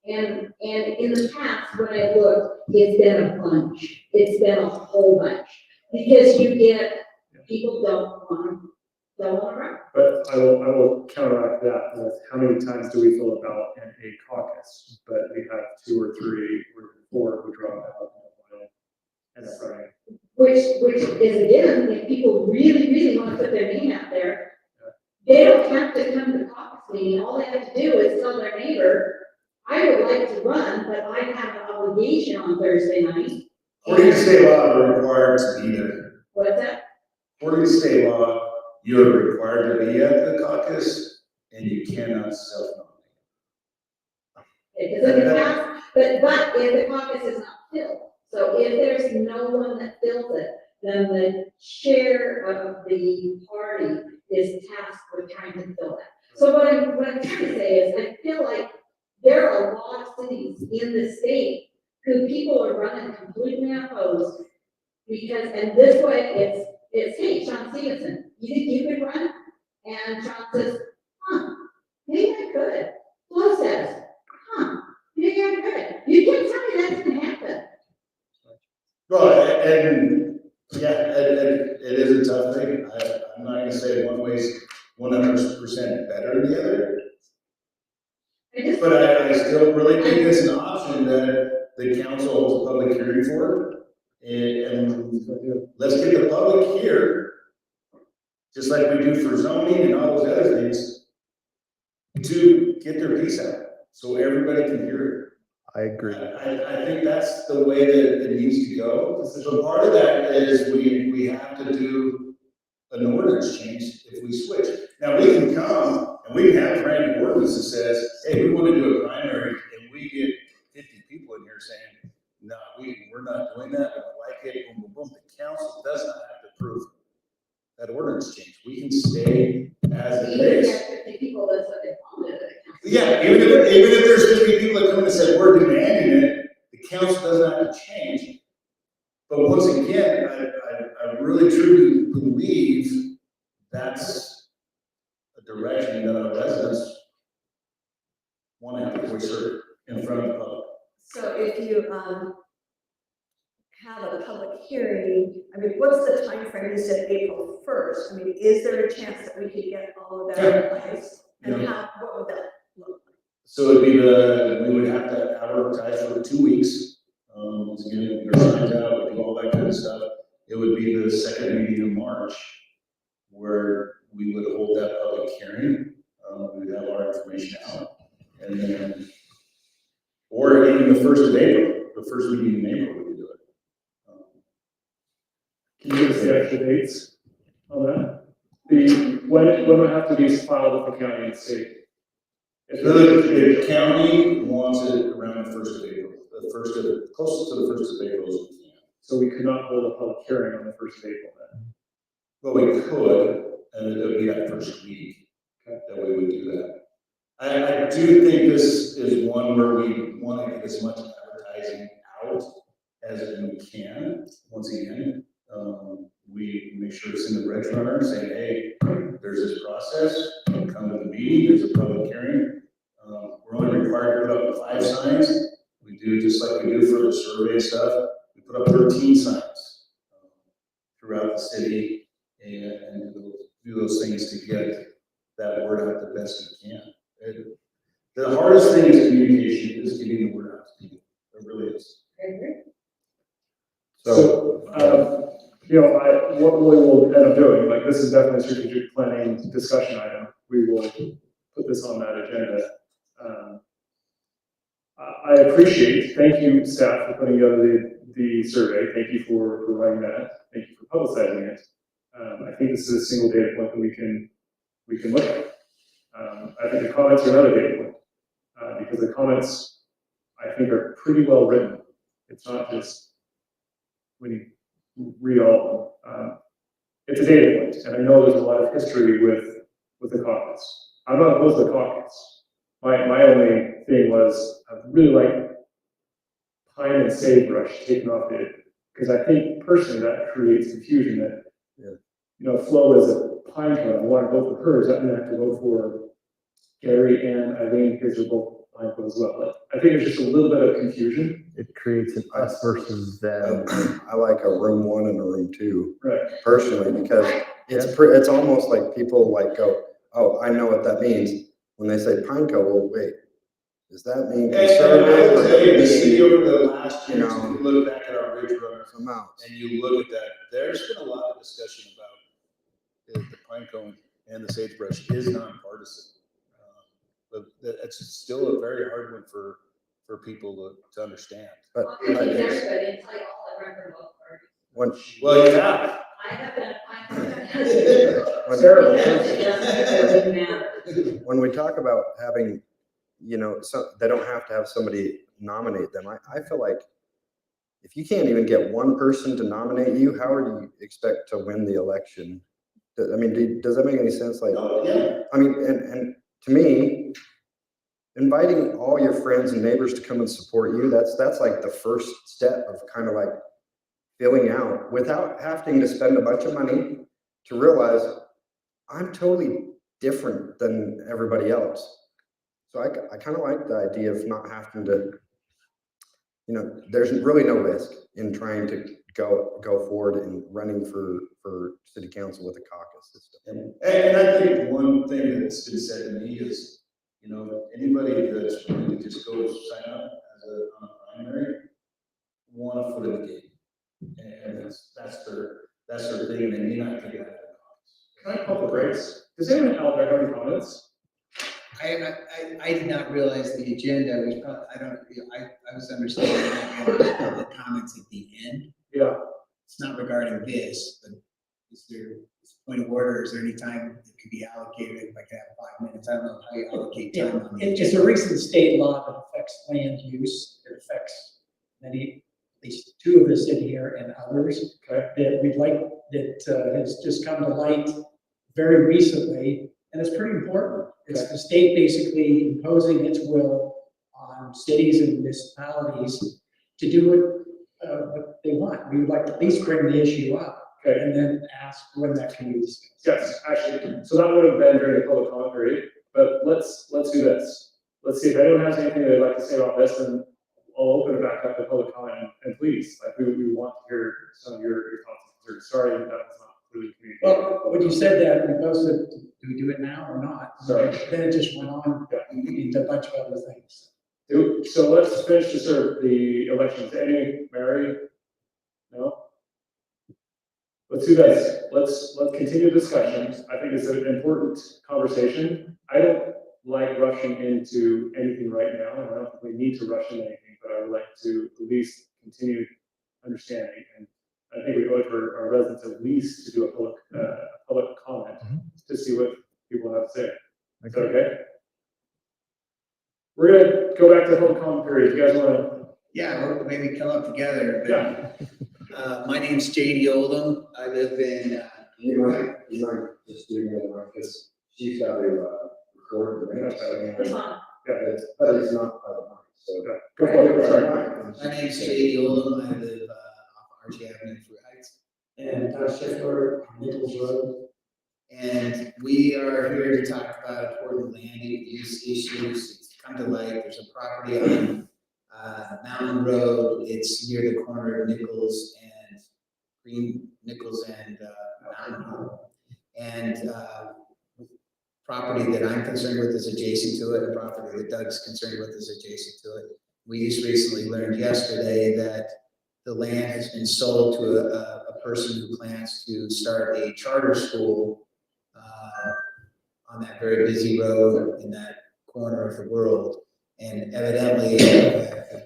And in the past, when I looked, it's been a bunch. It's been a whole bunch. Because you get, people don't want to run. But I will counteract that with how many times do we fill a ballot in a caucus? But we have 2 or 3 or 4 who drop out and that's right. Which is again, if people really, really want to put their name out there, they don't have to come to the caucus meeting. All they have to do is tell their neighbor, I would like to run, but I have an obligation on Thursday night. According to state law, you're required to be there. What's that? According to state law, you're required to be at the caucus, and you cannot self-nominate. It doesn't pass, but if the caucus is not filled, so if there's no one that fills it, then the chair of the party is tasked with trying to fill that. So what I'm trying to say is, I feel like there are a lot of cities in the state who people are running completely opposed because, and this way it's hey, Sean Stevenson, you think you could run? And Sean says, maybe I could. Flo says, maybe I could. You can't tell me that didn't happen. Well, and yeah, still really think it's an option that the council holds a public hearing for. And let's get the public here, just like we do for zoning and all those other things, to get their piece out, so everybody can hear it. I agree. I think that's the way that it needs to go. So part of that is we have to do an ordinance change if we switch. Now, we can come and we can have a brand new ordinance that says, hey, we want to do a primary, and we get 50 people in here saying, no, we're not doing that, we don't like it, boom, boom, boom. The council does not have to approve that ordinance change. We can stay as it Even if is. there's 50 people, that's what they wanted. Yeah, even if there's 50 people that come and say, we're demanding it, the council doesn't have to change. But once again, I really truly believe that's a direction that our residents want to have a voice heard in front of the public. So if you, have a public hearing, I mean, what's the time frame? You said April 1st. I mean, is there a chance that we could get all of that in place? And what would that look like? So it'd be we would have to advertise for 2 weeks. Once again, your signs out, we do all that kind of stuff. It would be the second meeting in March where we would hold that public hearing. We would have our information out. And then, or even the 1st of April, the first meeting in April, we could do it. Can you give us the extra dates on that? When it would have to be filed with the county and state? The county wants it around the 1st of April, closest to the 1st of April as we can. So we could not hold a public hearing on the 1st of April then? But we could, and it would be that first week that we would do that. I do think this is one where we want to get as much advertising out as we can. Once again, we make sure it's in the Red Runner saying, hey, there's this process, come to the meeting, there's a public hearing. We're only required to put up 5 signs. We do just like we do for the survey stuff. We put up 13 signs throughout the city and do those things to get that word out the best we can. The hardest thing is communication, is getting the word out to people. It really is. So, what we will end up doing, like, this is definitely a strategic planning discussion item. We will put this on that agenda. I appreciate, thank you, staff, for putting together the survey. Thank you for writing that. Thank you for publicizing it. I think this is a single data point that we can look at. I think the comments are another data point, because the comments, I think, are pretty well written. It's not just when you read all of them. It's a data point, and I know there's a lot of history with the caucus. I'm not opposed to the caucus. My only thing was, I really like pine and sagebrush taken off it, because I think personally that creates confusion that, Flo is a pine cone, I want to vote for her, does that mean I have to vote for Gary and Eileen because they're both pine cones as well? Like, I think there's just a little bit of confusion. It creates an us versus them. I like a room 1 and a room 2 Right. personally, because it's almost like people like go, oh, I know what that means. When they say Pineco, well, wait, does that mean And I conservative? will or tell you, the does it city mean over the last year, if you look back at our Ridge Runner some else? and you look at that, there's been a lot of discussion about the pine cone and the sagebrush is nonpartisan. But it's still a very hard one for people to understand. But I think everybody, it's like all I remember both parties. when, Well, you have. I have been a when we talk about having, they don't have to have somebody nominate them. I feel like if you can't even get one person to nominate you, how do you expect to win the election? I mean, does that make any sense? Like, Yeah. I mean, and to me, inviting all your friends and neighbors to come and support you, that's like the first step of kind of like filling out without having to spend a bunch of money to realize I'm totally different than everybody else. So I kind of like the idea of not having to, there's really no risk in trying to go forward and running for city council with a caucus system. And I think one thing that's been said to me is You know, anybody that's willing to just go sign up on a primary, want a foot in the game. And that's their thing, and they may not take that. Can I call the brakes? Does anyone out there have any comments? I did not realize the agenda was probably, I was understanding that we had public comments at the end. Yeah, It's not regarding this, but is there a point of order? Is there any time that could be allocated? If I could have 5 minutes, I don't know how you allocate time on the It's agenda. a recent state law that affects land use. It affects many, at least two of us in here and others. okay, That we'd like, that has just come to light very recently, and it's pretty important. It's the state basically imposing its will on cities and municipalities to do what they want. We would like to at least bring the issue up okay. and then ask when that can be discussed. Yes, actually, so that would have been during the public comment period, but let's do this. Let's see if anyone has anything they'd like to say about this, and I'll open it back up to public comment, and please, like, we want to hear some of your thoughts and concerns. Sorry that was not really communicated. Well, when you said that, we both said, do we do it now or not? Sorry. Then it just went on into a bunch of other things. So let's finish the elections. Any, Mary? No? Let's do this. Let's continue discussion. I think it's an important conversation. I don't like rushing into anything right now, and I don't think we need to rush into anything, but I would like to at least continue understanding. And I think we owe it for our residents at least to do a public comment to see what people have to say. Is that okay? We're gonna go back to the public comment period. You guys wanna? Yeah, or maybe come up together. but, Yeah. My name's J.D. Oldham. I live in, You might just do that, because she's got to record the minutes. It's on. But it's not part of mine, so. Okay. Go for it. Sorry. my name's J.D. Oldham. I live off Archie Avenue in Fruit Heights. And Doug Schiffler on Nichols Road. And we are here to talk about important land use issues. It's come to light, there's a property on Mountain Road. It's near the corner of Nichols and Mountain Road. And property that I'm concerned with is adjacent to it, and property that Doug's concerned with is adjacent to it. We just recently learned yesterday that the land has been sold to a person who plans to start a charter school on that very busy road in that corner of the world. And evidently,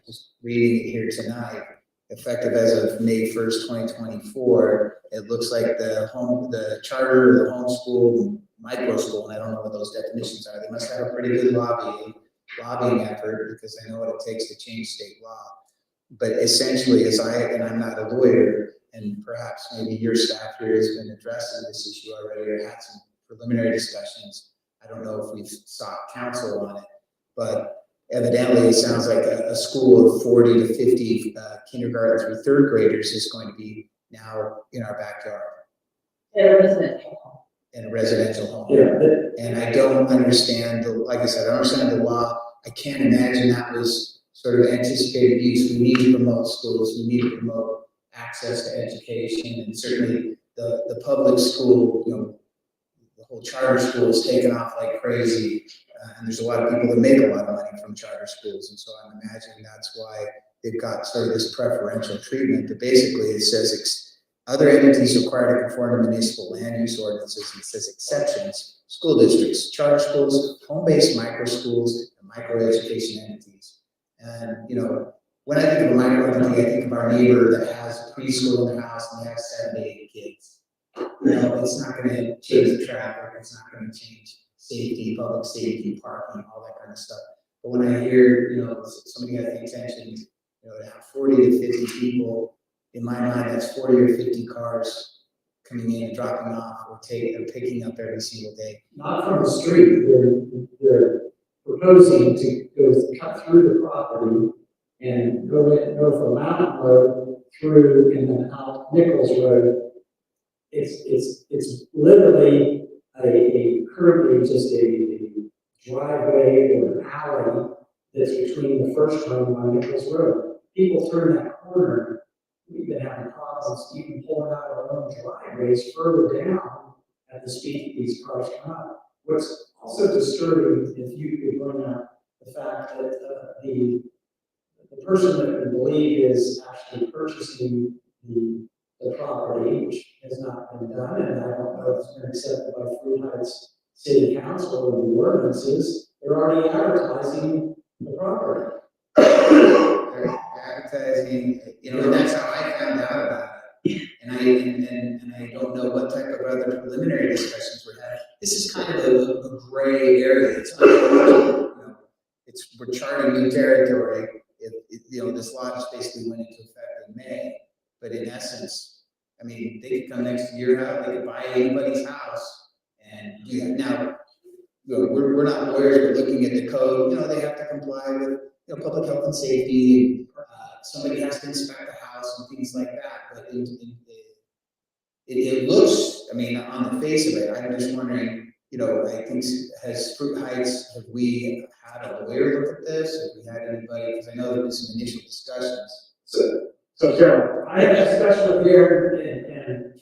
just reading it here tonight, effective as of May 1st, 2024, it looks like the charter, the homeschool, micro school, and I don't know what those definitions are. They must have a pretty good lobbying effort, because they know what it takes to change state law. But essentially, and I'm not a lawyer, and perhaps maybe your staff here has been addressing this issue already or had some preliminary discussions. I don't know if we've sought counsel on it, but evidently it sounds like a school of 40 to 50 kindergarten through third graders is going to be now in our backyard In a residential home. in a residential home. Yeah. And I don't understand, like I said, I don't understand the law. I can't imagine that was sort of anticipated use. We need to promote schools. We need to promote access to education, and certainly the public school, the whole charter school is taken off like crazy. And there's a lot of people that make a lot of money from charter schools. And so I'm imagining that's why they've got sort of this preferential treatment that basically it says other entities required to conform to municipal land use ordinances, and it says exceptions, school districts, charter schools, home-based micro schools, and micro education entities. And, when I think of a micro entity, I think of our neighbor that has a preschool in their house and they have 7 to 8 kids. It's not going to change the traffic. It's not going to change safety, public safety, parking, all that kind of stuff. But when I hear, somebody got the intention, to have 40 to 50 people, in my mind, that's 40 or 50 cars coming in and dropping off or picking up every single day. Not from the street, they're proposing to cut through the property and go from Mountain Road through and then out Nichols Road. It's literally currently just a driveway or an alley that's between the first home on Nichols Road. People turn that corner, we've been having problems even pulling out our own driveways further down at the speed that these cars come up. what's also disturbing, if you could bring up the fact that, the person that we believe is actually purchasing the property, which has not been done, and I don't know if it's been accepted by Fruit Heights City Council or the ordinances, they're already advertising the property. They're advertising, and that's how I found out about it. And I don't know what type of other preliminary discussions we're having. This is kind of a gray area. It's not, we're charting new territory. This law just basically went into effect in May, but in essence, I mean, they could come next year out, they could buy anybody's house and do that. Now, we're not lawyers, we're looking at the code, they have to comply with, public health and safety, somebody has to inspect the house and things like that, but it looks, I mean, on the face of it, I'm just wondering, I think, has Fruit Heights, have we had a lawyer look at this? Have we had anybody, because I know there was some initial discussions. So Sharon, I had a discussion with Aaron, and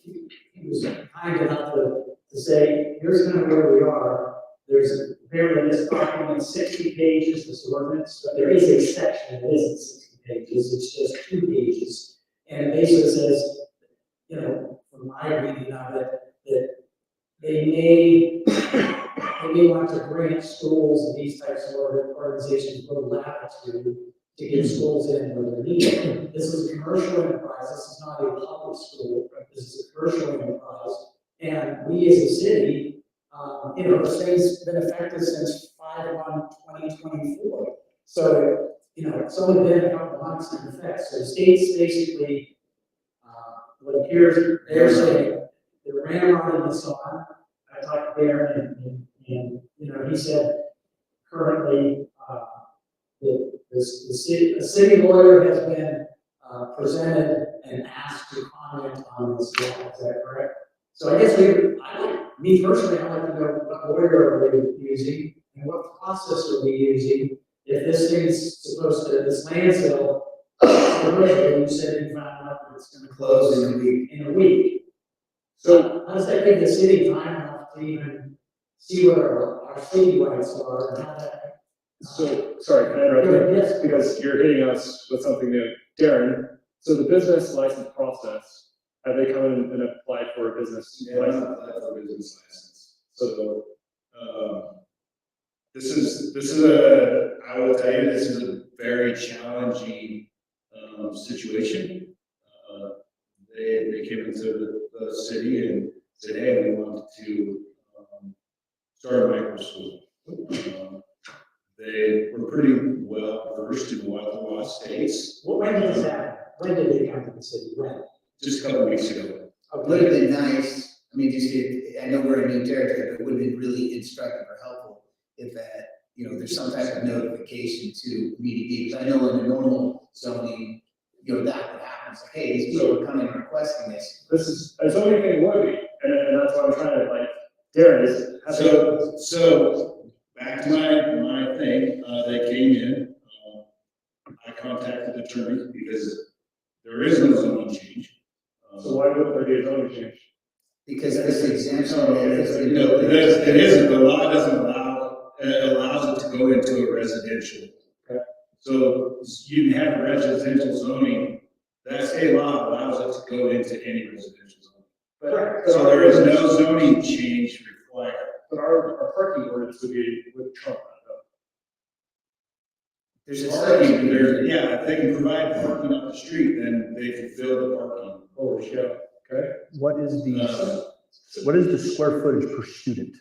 he was kind enough to say, here's kind of where we are. There's apparently this document, 60 pages, this ordinance, but there is a section that isn't 60 pages, it's just 2 pages. And it basically says, from my reading of it, that they may want to grant schools and these types of organizations little latitude to get schools in where they're needed. This is a commercial enterprise, this is not a public school, this is a commercial enterprise. And we as a city, this thing's been effective since 5/1/2024. So, it's only been a couple months in effect. So the state's basically, what appears, they're saying, they're ramming this on. I talked to Darren and he said currently, the city lawyer has been presented and asked to comment on this law. Is that correct? So I guess me personally, I'd like to know what lawyer are we using and what process are we using if this thing's supposed to, this land sale, you said you found out that it's going to close in a week. So how does that give the city time enough to even see what our city rights are and how that? So, sorry, can I interrupt you? Yes. Because you're hitting us with something new. Darren, so the business license process, have they come in and applied for a business license? Applied for a business license. So, This is I will tell you, this is a very challenging, situation. They came into the city and said, hey, we want to, start a micro school. They were pretty well versed in what the law states. When did this happen? When did they come to the city? When? Just a couple of weeks ago. Would have been nice, I mean, I know we're in new territory, but it would have been really instructive or helpful if that, there's some type of notification to me, because I know in the normal zoning, that would happen. It's like, hey, these people are coming and requesting this. this is, as only thing would be, and that's why I'm trying to Darren is. So back to my thing, they came in, I contacted the attorney because there is no zoning change. So why wouldn't there be a zoning change? Because this exemption It isn't, the law doesn't it allows it to go into a residential. Okay. So you can have residential zoning, that state law allows it to go into any residential zone. But So there is no zoning change required. But our parking ordinance would trump that though. There's a Parking, if they can provide parking up the street, then they fulfill the parking. Oh, yeah, okay. What is the square footage per student?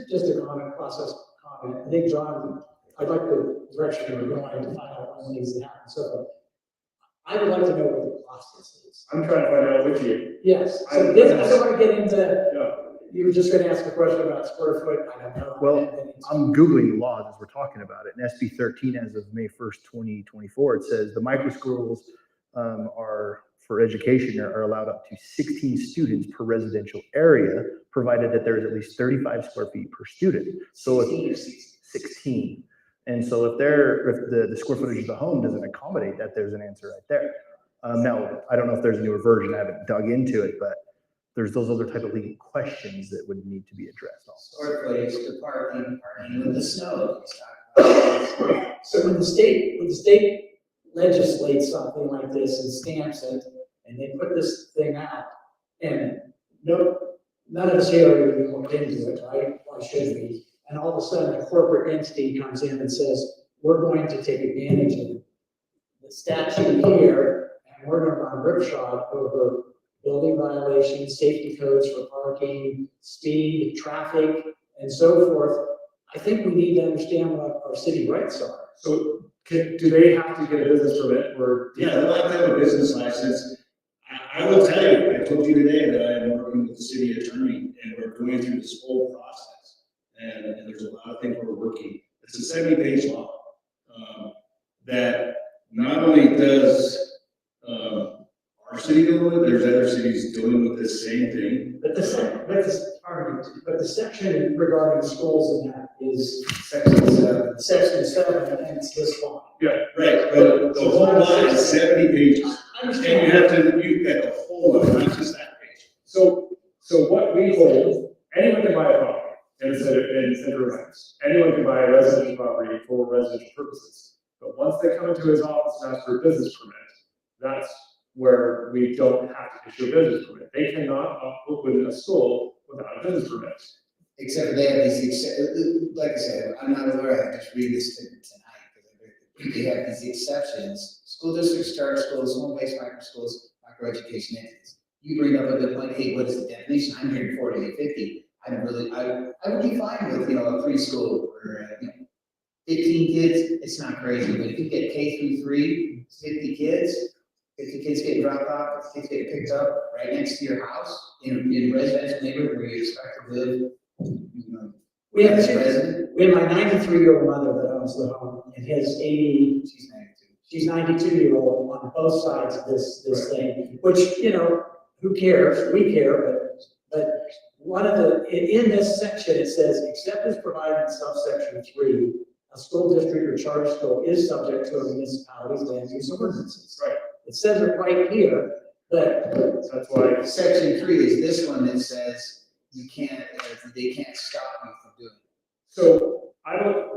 Just a comment, process comment. I think, John, I'd like the direction you're going to find out when things happen. So I would like to know what the process is. I'm trying to find out with you. Yes. So I don't want to get into, you were just going to ask a question about square foot. I don't know. Well, I'm Googling the laws as we're talking about it. In SB 13, as of May 1st, 2024, it says the micro schools are for education are allowed up to 16 students per residential area, provided that there is at least 35 square feet per student. So if 16. And so if the square footage of the home doesn't accommodate that, there's an answer right there. Now, I don't know if there's a newer version. I haven't dug into it, but there's those other type of legal questions that would need to be addressed also. Short footage, the parking with the snow. So when the state legislates something like this and stamps it, and they put this thing out, and none of us here are even looked into it, right? Why should we? And all of a sudden, a corporate entity comes in and says, we're going to take advantage of the statute here, and we're gonna run ripshod over building violations, safety codes for parking, speed, traffic, and so forth. I think we need to understand what our city rights are. So do they have to get a business permit or? Yeah, they'll have to have a business license. I will tell you, I told you today that I am working with the city attorney and we're going through this whole process. And there's a lot of things we're working. It's a 70-page law. That not only does, our city deal with it, there's other cities dealing with the same thing. But the section regarding schools and that is Section 7. section 7, and it's this one. Right, but the whole law is 70 pages. I And you have to, you've got the whole law, not just that page. So what we hold, anyone can buy a property in Central Rhinebeck. Anyone can buy a residential property for residential purposes. But once they come into his office and ask for a business permit, that's where we don't have to issue a business permit. They cannot open a school without a business permit. Except they have these, like I said, I'm not aware, I just read this tonight, because they have these exceptions. School districts, charter schools, home-based micro schools, microeducation entities. You bring up a good point, hey, what is the definition? I'm hearing 40 to 50. I would be fine with, a preschool or, 15 kids, it's not crazy, but if you get K through 3, 50 kids get dropped off, 50 kids get picked up right next to your house in residential neighborhood where you expect to live, We have as a resident. We have my 93-year-old mother that owns the home, and his 80, she's 92-year-old on both sides of this thing, which, who cares? We care, but one of in this section, it says, except as provided in subsection 3, a school district or charter school is subject to a municipality's land use ordinances. Right. It says it right here, but That's why. Section 3 is this one that says you can't, they can't stop you from doing it. So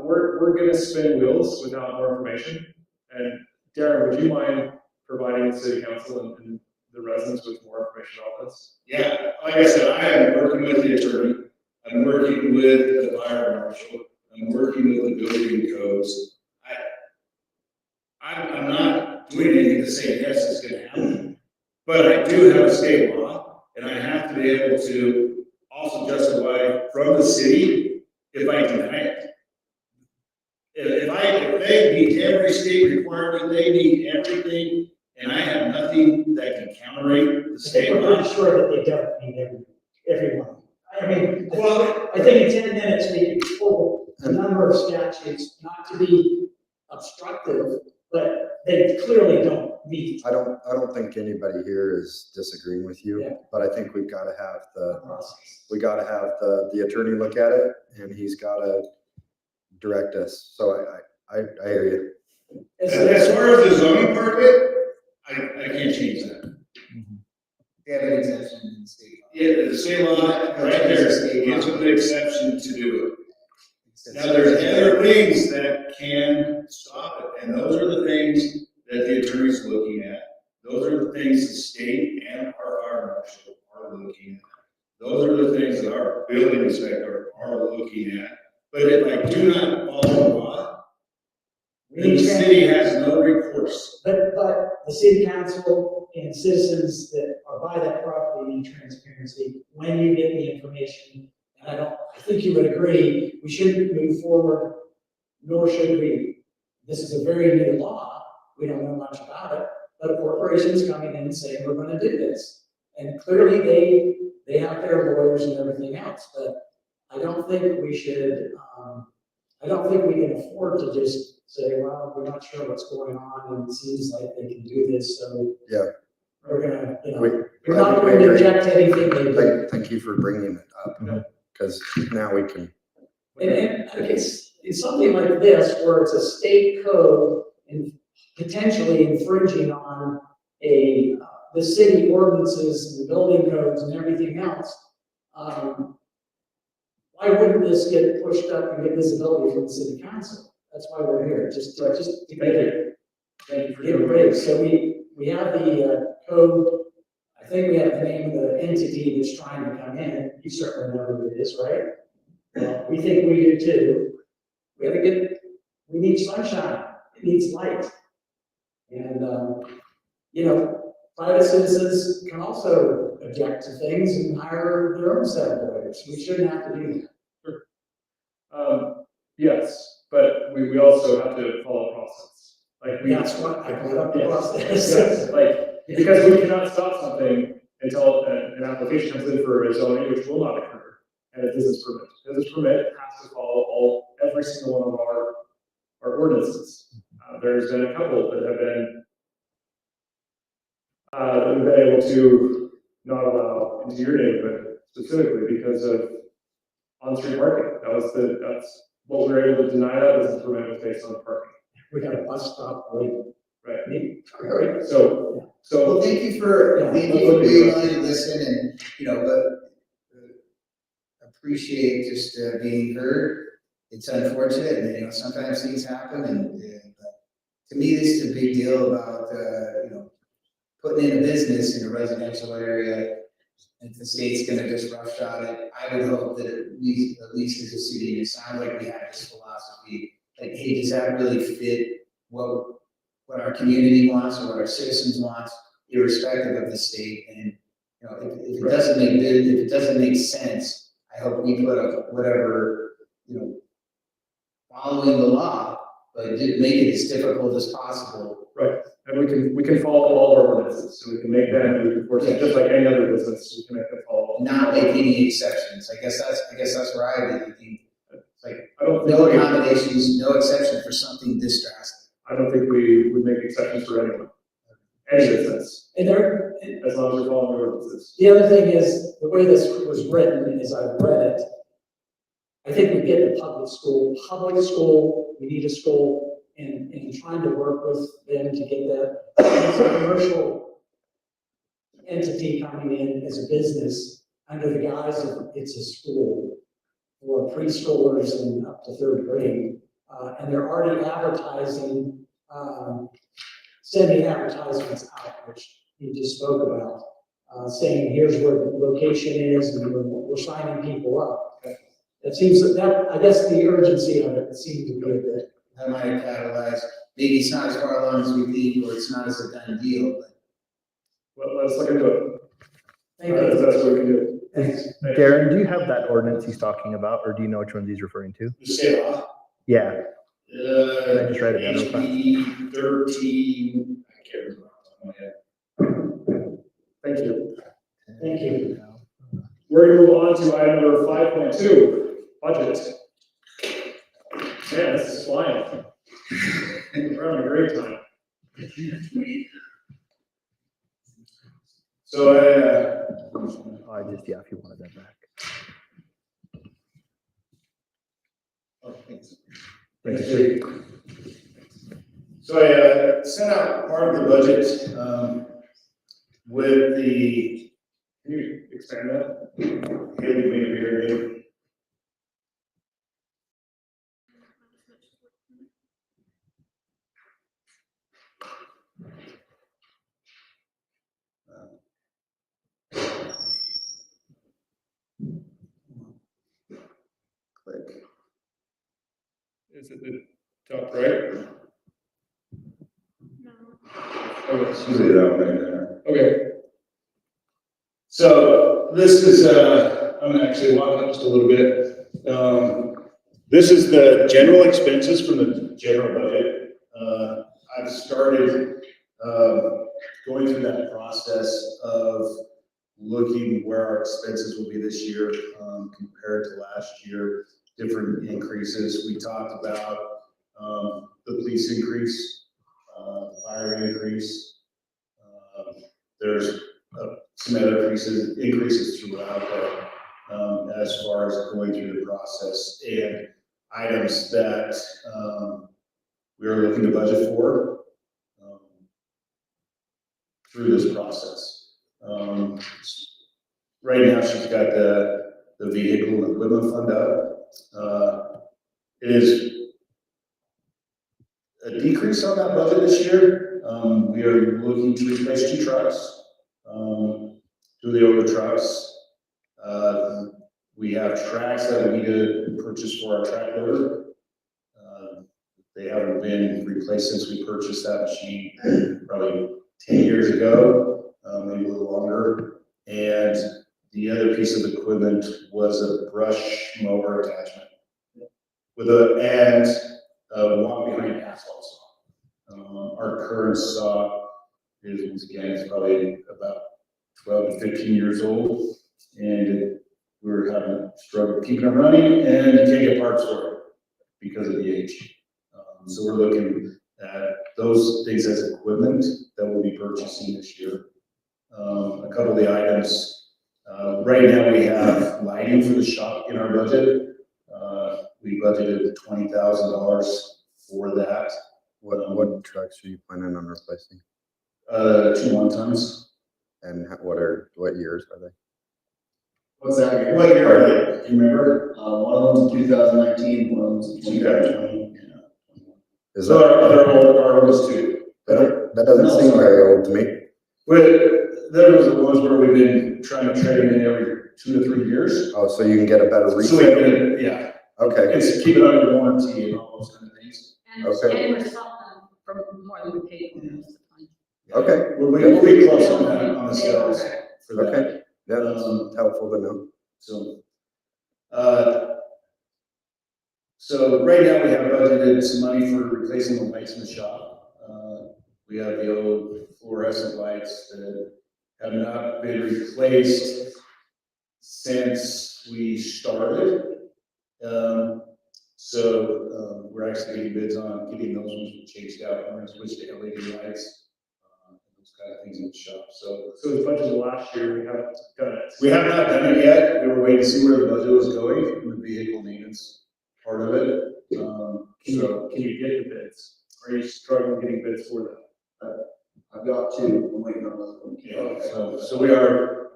we're gonna spin wheels without more information. And Darren, would you mind providing the city council and the residents with more information on this? Yeah, like I said, I am working with the attorney. I'm working with the fire marshal. I'm working with the building codes. I'm not doing anything to say, yes, it's gonna happen. But I do have a state law, and I have to be able to also justify from the city if I deny it. If they meet every state requirement, they meet everything, and I have nothing that can counterate the I think state we're law. pretty sure that they don't mean everyone. I mean, Well, I think in 10 minutes, we can pull a number of statutes, not to be obstructive, but they clearly don't meet I don't think anybody here is disagreeing with you, Yeah. but I think we've got to have the process. the attorney look at it, and he's got to direct us. So I hear you. as far as the zoning part of it, I can't change that. They have an exemption in the state law. Yeah, the state law, right there, gives them the exception to do it. Now, there's other things that can stop it, and those are the things that the attorney's looking at. Those are the things the state and our fire marshal are looking at. Those are the things that our building inspector are looking at. But if I do not follow the law, then the city has no recourse. But the city council and citizens that are by that property need transparency when you get the information. And I think you would agree, we shouldn't move forward, nor should we. This is a very new law. We don't know much about it, but a corporation's coming in and saying, we're gonna do this. And clearly they have their lawyers and everything else, but I don't think we should, I don't think we can afford to just say, well, we're not sure what's going on and it seems like they can do this, so. Yeah. We're gonna, We're not going to reject anything they do. Thank you for bringing it up, because now we can. And it's something like this, where it's a state code and potentially infringing on a the city ordinances and the building codes and everything else, why wouldn't this get pushed up and get visibility from the city council? That's why we're here, just to Thank get it, you. Thank you for get it doing raised. this. So we have the code, I think we have the name of the entity that's trying to come in. You certainly know who it is, right? We think we do too. We need sunshine, it needs light. And, you know, private citizens can also object to things and hire their own set of lawyers. We shouldn't have to do that. Yes, but we also have to follow process. Like we. That's what I brought up the Yes, process. yes, like, because we cannot stop something until an application comes in for a zoning, which will not occur, and a business permit. Business permit has to follow every single one of our ordinances. There's been a couple that have been, that we've been able to not allow into your neighborhood specifically because of on-street parking. That's what we were able to deny that business permit was based on parking. We got a bus stop, waiting. Right. Right. So, Well, thank you for being willing to listen and, you know, appreciate just being heard. It's unfortunate, and, you know, sometimes things happen, and to me, this is a big deal about, you know, putting in a business in a residential area. If the state's gonna just roughshod it, I would hope that at least as a city, it sounds like we have this philosophy, like, hey, does that really fit what our community wants or what our citizens want, irrespective of the state? And, you know, if it doesn't make sense, I hope we put up whatever, you know, following the law, but make it as difficult as possible. right, and we can follow all of our ordinances, so we can make them, we can force it, just like any other business, we can make them follow. Not make any exceptions. I guess that's where I would be thinking. Like, I don't think no we- accommodations, no exception for something this drastic. I don't think we would make exceptions for anyone. Any business, And as long as we're following the ordinances. the other thing is, the way this was written, as I've read it, I think we get the public school, we need a school, and trying to work with them to get that. It's a commercial entity coming in as a business under the guise of it's a school for preschoolers and up to third grade. And they're already advertising, sending advertisements out, which you just spoke about, saying here's where the location is, and we're signing people up. It seems that, I guess the urgency of it seems to be a bit. That might have catalyzed, maybe it's not as far along as we think, or it's not as a done deal, but Well, let's look into it. Thank you. That's what we can do. Thanks. Darren, do you have that ordinance he's talking about, or do you know which ones he's referring to? You say it off? Yeah. I just write it down real fast. HB 13, I can't remember off the top of my head. Thank you. Thank you. We're gonna move on to item number 5.2, budget. Man, this is flying. We're having a great time. So, Yeah, if you wanted that back. oh, thanks. Thanks, Jake. So I sent out part of the budget, with the, Can you expand that? Haley made a bigger name. click. Is it the top right? No. Okay. It's usually that one right there. Okay. So this is, I'm gonna actually walk up just a little bit. This is the general expenses from the general budget. I've started, going through that process of looking where our expenses will be this year, compared to last year, different increases. We talked about, the police increase, fire increase. There's some other increases throughout that, as far as going through the process, and items that we are looking to budget for. through this process. Right now, she's got the vehicle and equipment fund up. It is a decrease on that budget this year. We are looking to replace 2 trucks, 2 of the older trucks. We have tracks that we need to purchase for our track loader. They haven't been replaced since we purchased that machine probably 10 years ago, maybe a little longer. And the other piece of equipment was a brush mower attachment with a walk behind asphalt saw. Our current saw is again, it's probably about 12 to 15 years old, and we're having struggle keeping it running, and you can't get parts for it because of the age. So we're looking at those things as equipment that we'll be purchasing this year. A couple of the items, right now we have lighting for the shop in our budget. We budgeted $20,000 for that. What trucks are you planning on replacing? 2 one-tons. And what years are they? What's that? What year are they? Do you remember? One of them's in 2019, one of them's in 2020. Yeah. Is So our oldest 2. that doesn't seem very old to me. There was the ones where we've been trying to trade them in every 2 to 3 years. Oh, so you can get a better So we resale? can, yeah, Okay, it's keep it under warranty and all those kind of things. Okay. And we're selling them for more than we paid for them most of the time. okay, We'll be close on that, on the sales for that. okay. Yeah, that's helpful to know. So right now we have budgeted some money for replacing the lights in the shop. We have the old fluorescent lights that have not been replaced since we started. We're actually getting bids on getting those ones changed out. We're gonna switch to LED lights, those kind of things in the shop. So So as much as last year, we haven't done it. we have not done it yet. We were waiting to see where the budget was going in the vehicle maintenance part of it. Can you get the bids? Are you struggling getting bids for them? I've got 2, I'm waiting on another one. Yeah, so we are,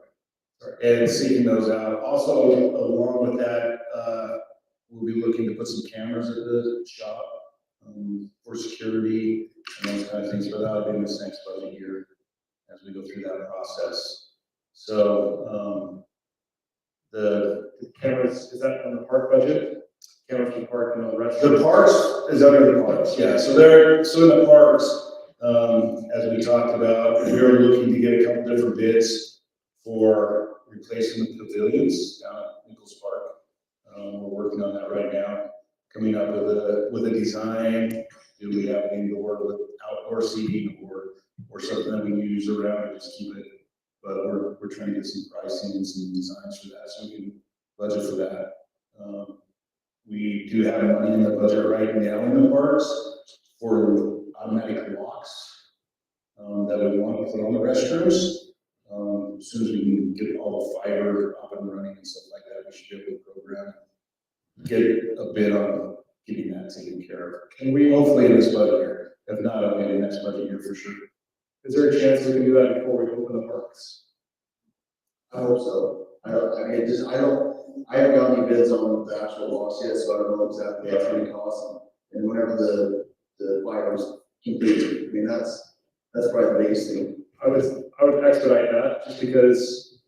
and seeking those out. Also, along with that, we'll be looking to put some cameras at the shop, for security and those kind of things, but that'll be in this next budget year as we go through that process. So, the Cameras, is that on the park budget? Cameras for park and all the rest? of it? The parks is under the parks, yeah, so in the parks, as we talked about, we are looking to get a couple different bids for replacing the pavilions down at Nichols Park. We're working on that right now, coming up with a design. Do we have indoor with outdoor seating or something that we can use around and just keep it? But we're trying to get some pricing and some designs for that, so we can budget for that. We do have money in the budget right now in the parks for automatic locks that we want to put on the restrooms. As soon as we can get all the fiber up and running and stuff like that, we should be able to program and get a bid on getting that taken care of. Can we, Hopefully in this budget year, if not, it'll be in the next budget year for sure. is there a chance we can do that before we open the parks? I hope so. I haven't got any bids on the actual locks yet, so I don't know exactly what it's gonna cost. And whenever the fiber's completed, I mean, that's probably the biggest thing. I would expedite that, just because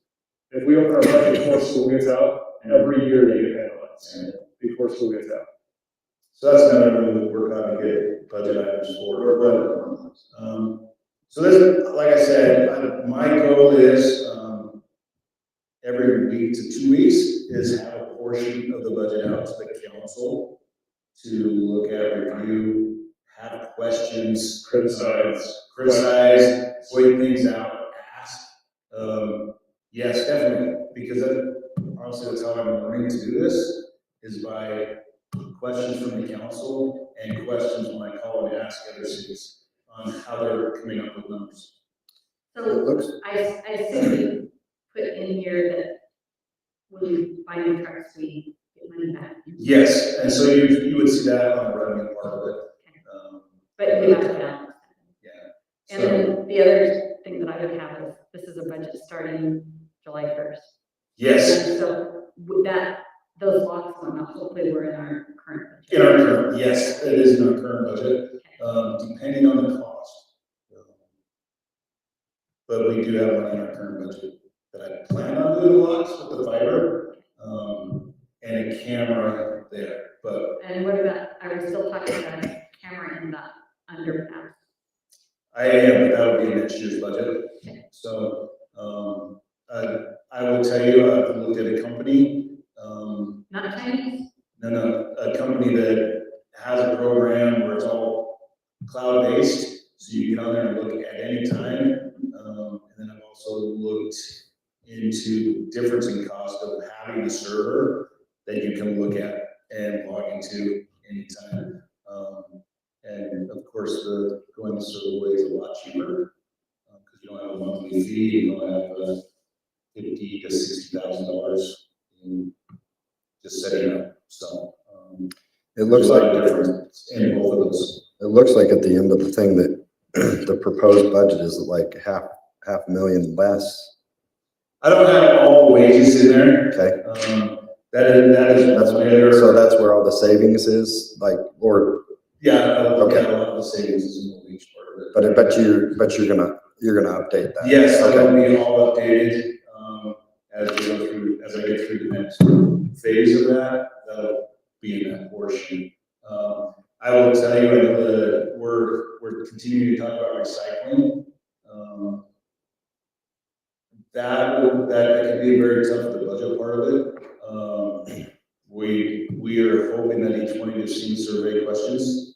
if we open our budget before school gets out, every year they get penalized before school gets out. So that's another one we work on to get budget items for. So this, like I said, my goal is, every week to 2 weeks is have a portion of the budget out to the council to look at, review, have questions, criticize, point things out, ask. Yes, definitely, because honestly, that's how I'm learning to do this, is by questions from the council and questions when I call and ask other cities on how they're coming up with numbers. So I assume you put in here that when we buy new trucks, we get money back. Yes, and so you would see that on the revenue part of it. But we have to balance. Yeah. And So, then the other thing that I would have is, this is a budget starting July 1st. Yes, And so with that, those locks went up, hopefully we're in our current budget. in our current, yes, it is in our current budget, depending on the cost. But we do have money in our current budget that I plan on doing locks with the fiber, and a camera there, but And what about, are we still talking about a camera in the underpass? I am, but that would be next year's budget. So, I will tell you, I've looked at a company, Not Chinese? a company that has a program where it's all cloud-based, so you get on there and look at any time. And then I've also looked into the difference in cost of having a server that you can look at and log into anytime. And of course, the going the server way is a lot cheaper, because you don't have a monthly fee, you don't have $50,000 to $60,000 in just setting up. So, It looks there's a lot like, of difference in both of those. it looks like at the end of the thing that the proposed budget is like half a million less. I don't have all the wages in there. Okay, That is, that's, so that's where all the savings is, like, or, yeah, Okay. a lot of the savings is in the wage part of it. but you're gonna update that? Yes, that'll Okay, be all updated, as we go through, as I get through the next phase of that, that'll be in that portion. I will tell you, I know that we're continuing to talk about recycling. That can be very tough, the budget part of it. We are hoping that each one of you seen survey questions.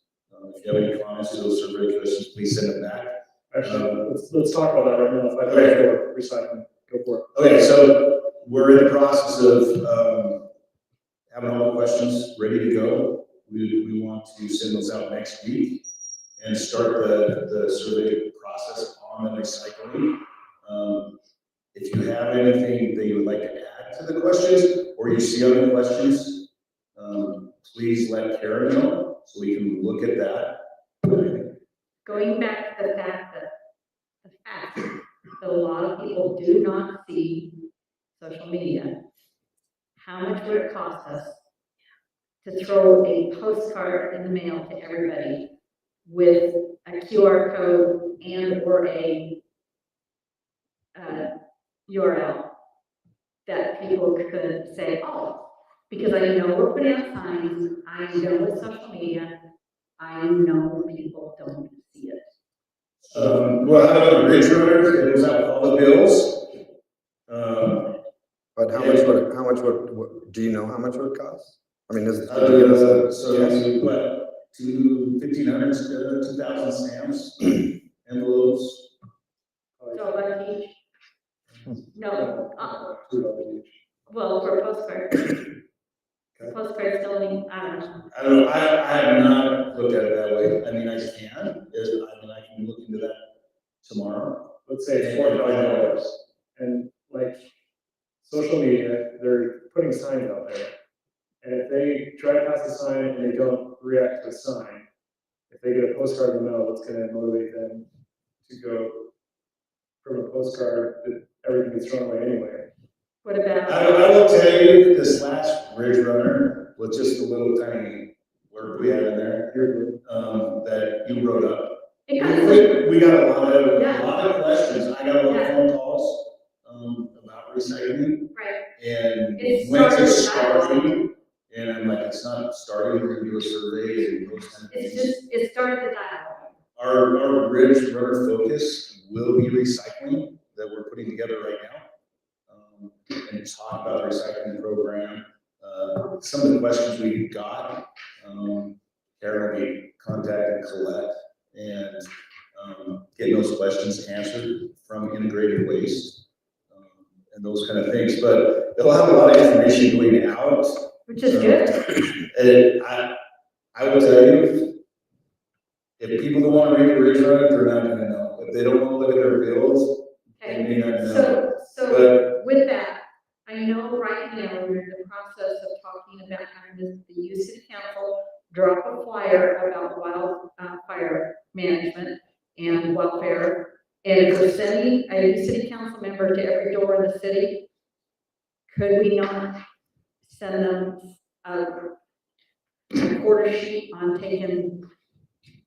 If you have any comments to those survey questions, please send them back. Actually, let's talk about that right now. If I Okay. go for recycling, go for it. Okay, so we're in the process of having all the questions ready to go. We want to send those out next week and start the survey process on the recycling. If you have anything that you would like to add to the questions, or you see other questions, please let Karen know, so we can look at that. Going back to the fact that a lot of people do not see social media, how much would it cost us to throw a postcard in the mail to everybody with a QR code and or a URL that people could say, oh, because I know we're putting out signs, I know with social media, I know people don't see it. Well, how about the Ridge Runner, it was out with all the bills. but how much would, do you know how much it would cost? I mean, is it? So, Yes. what, 1,500 to 2,000 stamps, envelopes? So like each, no, $2 each. well, for a postcard. Postcard still need, I don't know. I don't know, I have not looked at it that way, I mean, I can look into that tomorrow. Let's say it's $4,000. And like social media, they're putting signs out there. And if they try to pass a sign and they don't react to the sign, if they get a postcard in the mail, it's gonna motivate them to go from a postcard that everything gets thrown away anyway. What about, I will tell you, this last Ridge Runner was just a little tiny blurb we had in there, that you wrote up. it kind of, We got a lot of Yeah. questions, I got a lot of Yeah. phone calls, about recycling right, and It when's it started- starting? And I'm like, it's not starting, we're gonna do a survey and those kind of it's things. just, it started the dialogue. Our Ridge Runner focus will be recycling that we're putting together right now. And talk about the recycling program, some of the questions we got, Karen will be contacting Colette and, getting those questions answered from Integrated Waste, and those kind of things, but they'll have a lot of information going out. Which is good. And I will tell you, if people don't want to read the Ridge Runner, they're not gonna know. If they don't want to look at their bills, they Okay, may not know. so with that, I know right now we're in the process of talking about having the youth city council drop a flyer about wildfire management and welfare And if we're sending a city council member to every door in the city, could we not send them a quarter sheet on taking,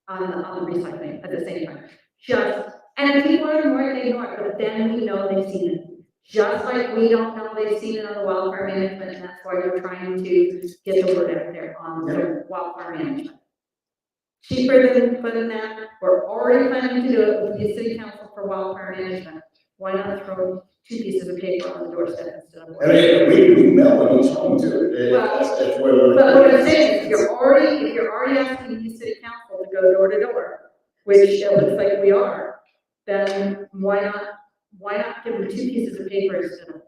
on the recycling at the same time? Just, and if people ignore it, they ignore it, but then we know they've seen it. Just like we don't know they've seen it on the wildfire management, and that's why we're trying to get the word out there on the wildfire management. Cheaper than putting that, we're already planning to do it with the city council for wildfire management. Why not throw 2 pieces of paper on the doorstep instead of one? And we mail them each home too. Well, That's where we're. But what I'm saying is, if you're already asking the city council to go door to door, which it looks like we are, then why not give them 2 pieces of paper instead of one?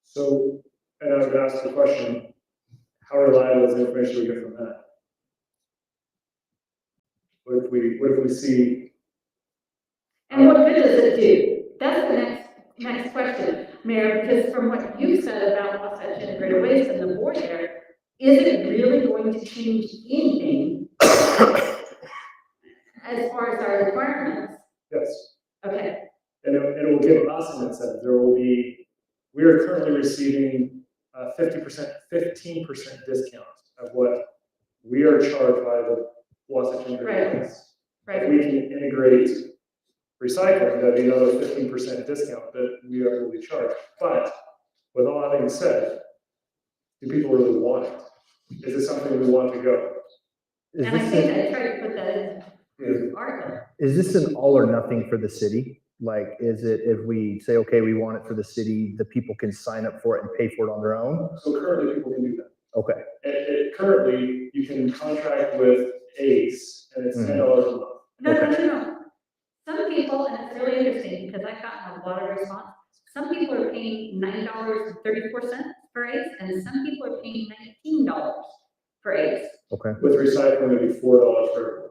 So, and I would ask the question, how reliable is the information we get from that? What if we see, And what good does it do? That's the next question, Mayor, because from what you said about Wasatch Integrated Waste and the board there, is it really going to change anything as far as our requirements? yes, Okay, and it will give us an incentive. We are currently receiving 15% discount of what we are charged by the Wasatch Integrated Waste. If we can integrate recycling, that'd be another 15% discount that we are really charged. But with all that being said, do people really want it? Is it something we want to go? Is and I this, think an- I tried to put that in the article. is this an all or nothing for the city? Like, is it, if we say, okay, we want it for the city, the people can sign up for it and pay for it on their own? So currently people can do that. Okay, Currently, you can contract with ACE and it's $10 a month. No. Some people, and it's really interesting because I've gotten a lot of response. Some people are paying $9.34 for ACE, and some people are paying $19 for ACE. okay. With recycling, it'd be $4 for everyone.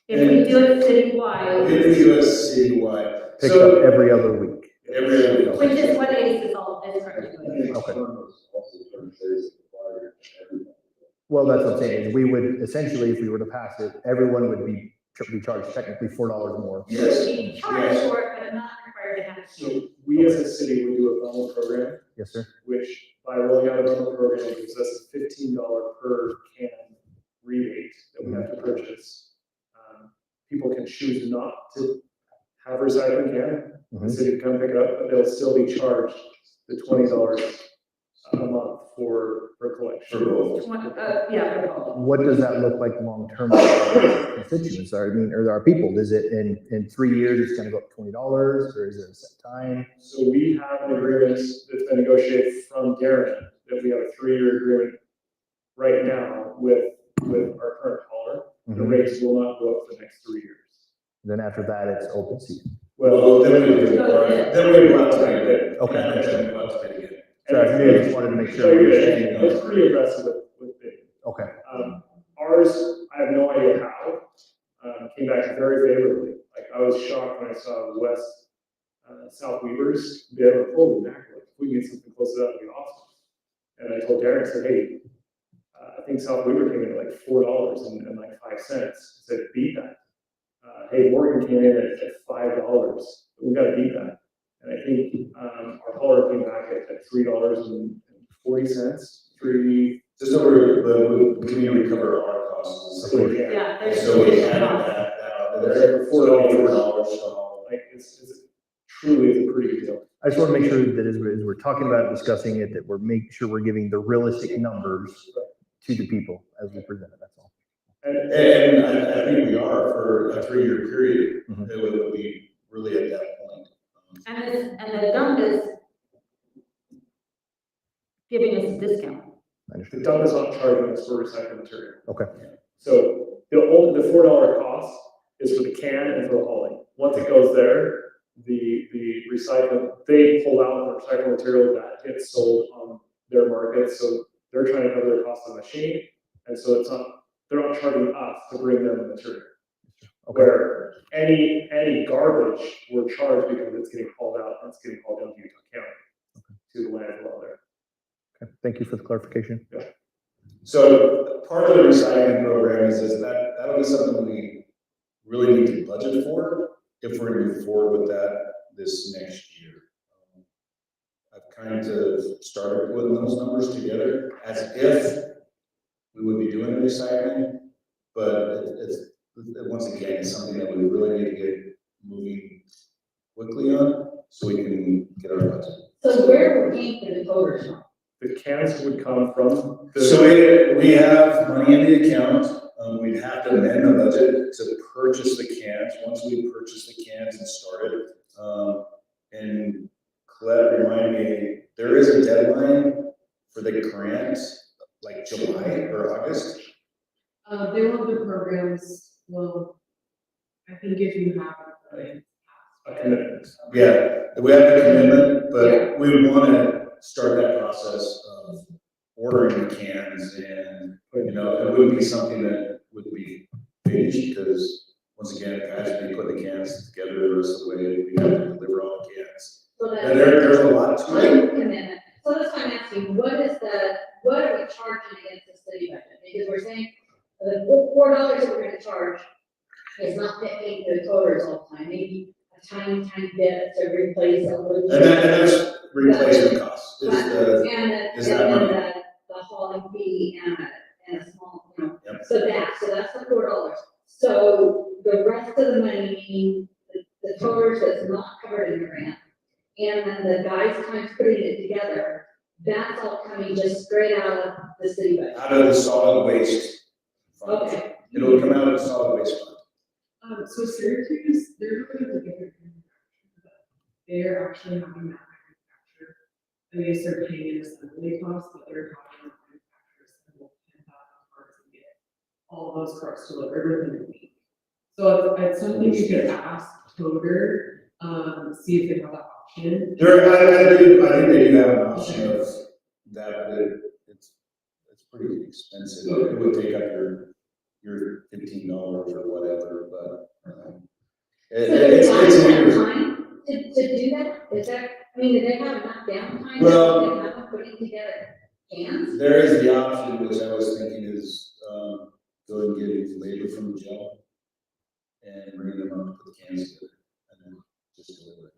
If we do it citywide, If we do it citywide. Picked So up every other week. every other week. which is what ACE is all, is currently doing. Okay. Well, that's what I'm saying, is we would, essentially, if we were to pass it, everyone would be charged technically $4 more. Yes. We charge for it, but not required to have it. So we as a city would do a bundle program, Yes, sir. which by rolling out a bundle program gives us a $15 per can rebate that we have to purchase. People can choose not to have a recycling can, the city can come pick it up, but they'll still be charged the $20 a month for collection. For both. Yeah, for both. What does that look like long-term for our constituents? I mean, or our people? Is it in 3 years, it's gonna go up $20, or is there a set time? So we have an agreement that's been negotiated from Darren, that we have a 3-year agreement right now with our current hauler. The rates will not go up for the next 3 years. Then after that, it's open season. Well, Then we go out to bid. Okay. Then we go out to bid again. So I just wanted to make so sure. we're understanding it's that. pretty aggressive with bidding. Okay, Ours, I have no idea how, came back very favorably. Like, I was shocked when I saw South Weaver's bid, like, holy mackerel, if we can get something close to that, it'd be awesome. And I told Derek, I said, hey, I think South Weaver came in at like $4 and like 5 cents. I said, beat that. Hey, Morgan came in at $5. We gotta beat that. And I think, our hauler came back at $3.40, Just over, but we can recover our costs. So we can. Yeah, there's. So we add that out there. $4, so. Like, it's truly is a pretty good deal. I just want to make sure that as we're talking about it, discussing it, that we're making sure we're giving the realistic numbers to the people as we present it, that's all. And I think we are for a 3-year period, Mhm. it would be really at that point. And the dump is giving us a discount. I The understand. dump is not charging us for recycled material. Okay, So the $4 cost is for the can and for the hauling. Once it goes there, the recycling, they pull out the recycled material that gets sold on their market. So they're trying to cover their cost of the machine. And so they're not charging us to bring them the material. okay. Where any garbage we're charged because it's getting hauled out, and it's getting hauled down to Utah County to the landfill out there. Okay. Thank you for the clarification. So part of the recycling program is that that'll be something we really need to budget for. if we're gonna move forward with that this next year. I've kind of started putting those numbers together as if we would be doing recycling, but once again, it's something that we really need to get moving quickly on, so we can get our budget. So where we're paying for the toters from? The cans would come from the. So we have money in the account, we'd have to amend the budget to purchase the cans, once we purchase the cans and start it. And Colette, remind me, there is a deadline for the grant, like July or August? They want the programs, well, I think if you have A commitment. Yeah, we have a commitment, but we would wanna start that process of ordering the cans and, you know, it wouldn't be something that would be finished, because once again, guys would be putting the cans together the rest of the way, we have to deliver all the cans. So And that's. there's a lot to it. Commitment. So that's why I'm asking, what are we charging against the city budget? Because we're saying the $4 that we're gonna charge is not paying the toters all the time, maybe a tiny bit to replace a little. And that's replacement costs, is And is that money. the hauling fee and a small, you know, Yep. so that's the $4. So the rest of the money, meaning the toters that's not covered in the grant, and then the guys kind of putting it together, that's all coming just straight out of the city budget. out of the solid waste fund. Okay, It'll come out of the solid waste fund. So Syracuse, they're doing a different manufacturer. They're actually having that manufacturer. And they start paying an assembly cost, but they're having that manufacturer assemble 10,000 parts and get all those parts delivered within a week. So it's something you could ask Toter, see if they have that option. I think they do have an option of that, but it's pretty expensive. It would take up your $15 or whatever, but, it's so an they have increase. time to do that? Is that, I mean, do they have enough downtime? Well- They have them putting together cans? There is the option, which I was thinking is, go and get labor from the jail and bring them up to put the cans together and then just deliver it.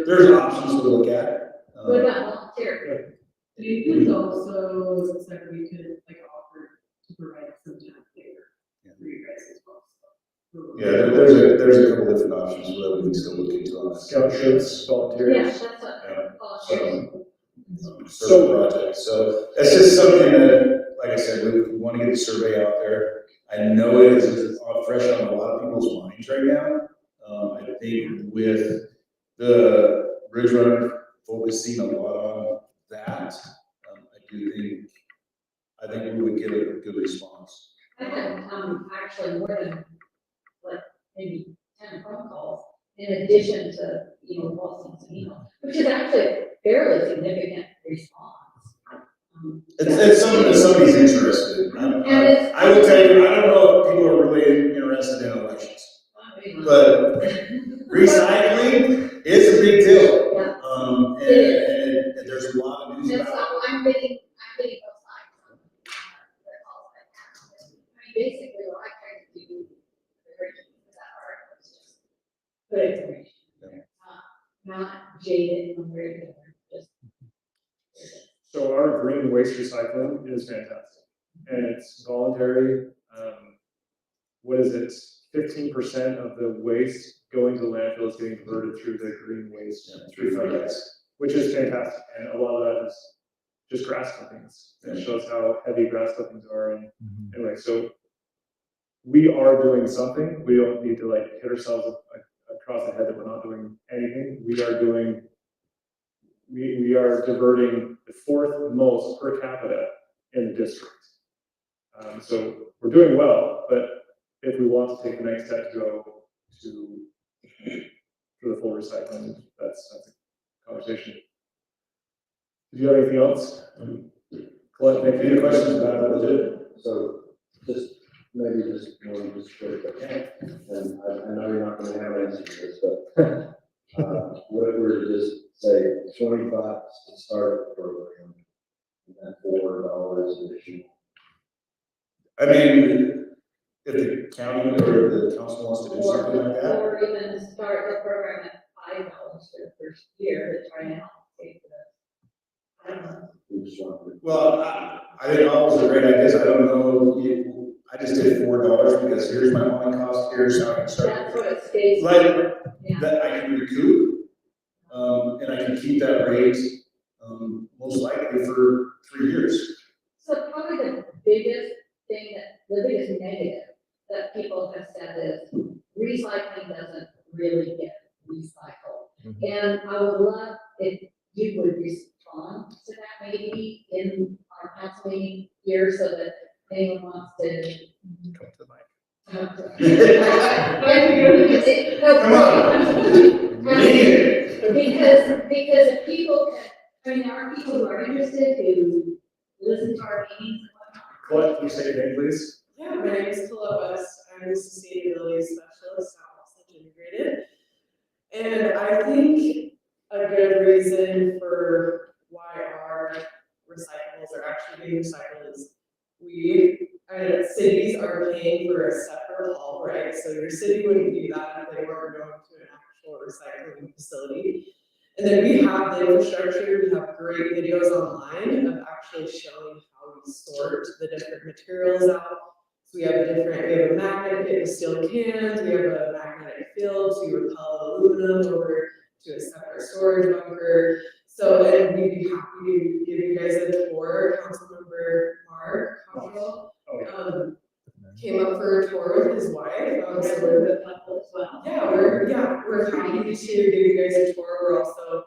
There's options to look at. What about volunteer? You could also, it's like we could like offer to provide some time labor for you guys as well. So. Yeah, there's a couple different options that we can still look into on this. Scout shirts, volunteers. Yeah, that's what, volunteers. Certain projects, so it's just something that, like I said, we want to get the survey out there. I know it is fresh on a lot of people's minds right now. I think with the Ridge Runner focusing a lot on that, I think we would get a good response. I had, actually more than, like, maybe 10 phone calls in addition to, Boston's email, which is actually a fairly significant response. It's something that somebody's interested in. I will tell you, I don't know if people are really interested in elections, but recycling is a big deal. Yeah. And there's a lot of news And about it. so I'm getting both sides on their calls right now. I mean, basically, what I tried to do with that article is just put information there, not jaded from where you're just. So our green waste recycling is fantastic, and it's voluntary. What is it? 15% of the waste going to landfill is getting converted through the green waste refund, which is fantastic. And a lot of that is just grass clippings. It shows how heavy grass clippings are. And anyway, so we are doing something. We don't need to like hit ourselves across the head that we're not doing anything. We are diverting the fourth most per capita in the district. So we're doing well, but if we want to take the next step to go to the full recycling, that's a conversation. Do you have anything else? Colette, any questions about it? Legit? So just maybe just one just quick, and I know you're not gonna have answers to this, but what if we were to just say $20 to start the program and then $4 additional? I mean, If the county or the council wants to do something like that, Or even start the program at $5 for the first year to try and help pay for this. I don't know. well, I think all those are great ideas. I don't know, I just did $4 because here's my hauling cost, here's how I can start. That's what it stays. Like, Yeah. that I can recoup, and I can keep that rate, most likely for 3 years. So probably the biggest thing the biggest negative that people have said is recycling doesn't really get recycled. Mhm. And I would love if you would respond to that maybe in our council meeting here so that anyone wants to. Come to the mic. Come on. Because if people can, I mean, there are people who are interested who listen to our meetings and whatnot. Colette, can you say your name, please? Yeah, my name is Colette West. I'm the sustainability specialist at Osage Integrated. And I think a good reason for why our recyclables are actually being recycled is cities are paying for a separate haul, right? So your city wouldn't do that if they weren't going to an actual recycling facility. And then we have the infrastructure, we have great videos online of actually showing how we sort the different materials out. So we have a magnet pit with steel cans, we have a magnetic field to repel aluminum over to a separate storage bunker. So, and we'd be happy to give you guys a tour. Councilmember Mark Cottrell, Oh, yeah. came up for a tour with his wife. That's a little bit helpful as well. We're happy to give you guys a tour. We're also,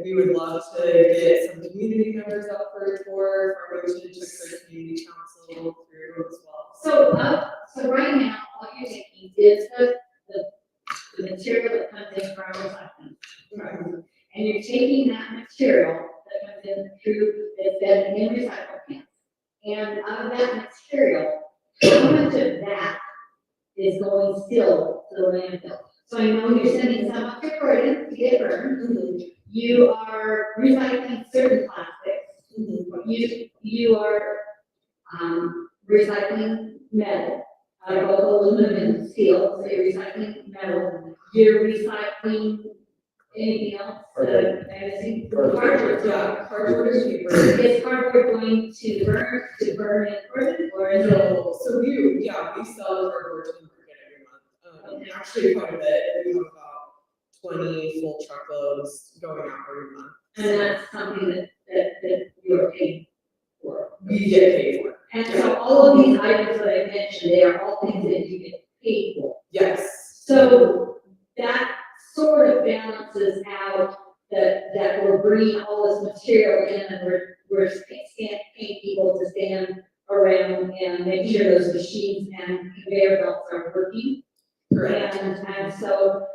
we would love to get some community members out for a tour. Farmington took their community council through as well. So right now, all you're taking is the material that comes in from recycling. And you're taking that material that comes in through, it's been in recycle cans. And out of that material, how much of that is going still to the landfill? So I know you're sending some up to Croydon to get burned. You are recycling certain plastics. You are, recycling metal, both aluminum and steel, so you're recycling metal. You're recycling anything else, anything? Cardboard. Yeah, cardboard is cheaper. Is cardboard going to burn in Croydon, or is it? No, so we sell cardboard to Market every month. Actually quite a bit. We have about 20 full truckloads going out every month. And that's something that you are paying for. We get paid for it. And so all of these items that I mentioned, they are all things that you get paid for. Yes. So that sort of balances out that we're bringing all this material in and we're paying people to stand around and make sure those machines and conveyor belts are working. Correct. And so,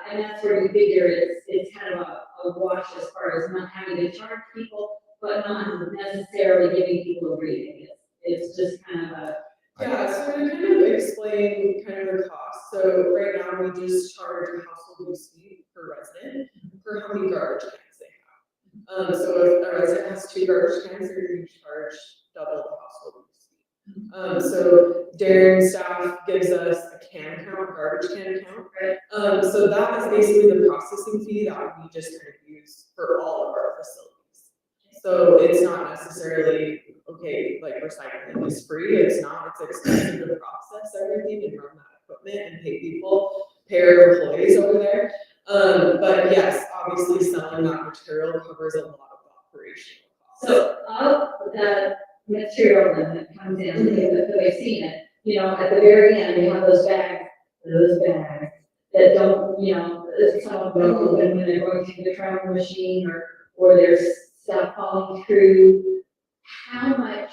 and that's where we figure it's kind of a wash as far as not having to charge people, but not necessarily giving people a rebate. It's just kind of a. Yeah, so to kind of explain kind of the cost, so right now we just charge a household use fee per resident for how many garbage cans they have. So if a resident has 2 garbage cans, they're going to charge double the household use fee. So Darren's staff gives us a can count, garbage can count. Right. So that is basically the processing fee that we just kind of use for all of our facilities. So it's not necessarily, okay, like recycling is free, it's not, it's expensive to process everything and run that equipment and pay people, pay our employees over there. But yes, obviously selling that material covers a lot of operational costs. So of the material then that comes in, the way I've seen it, at the very end, you have those bags that don't, some of them don't open when they're going through the travel machine or there's stuff falling through. How much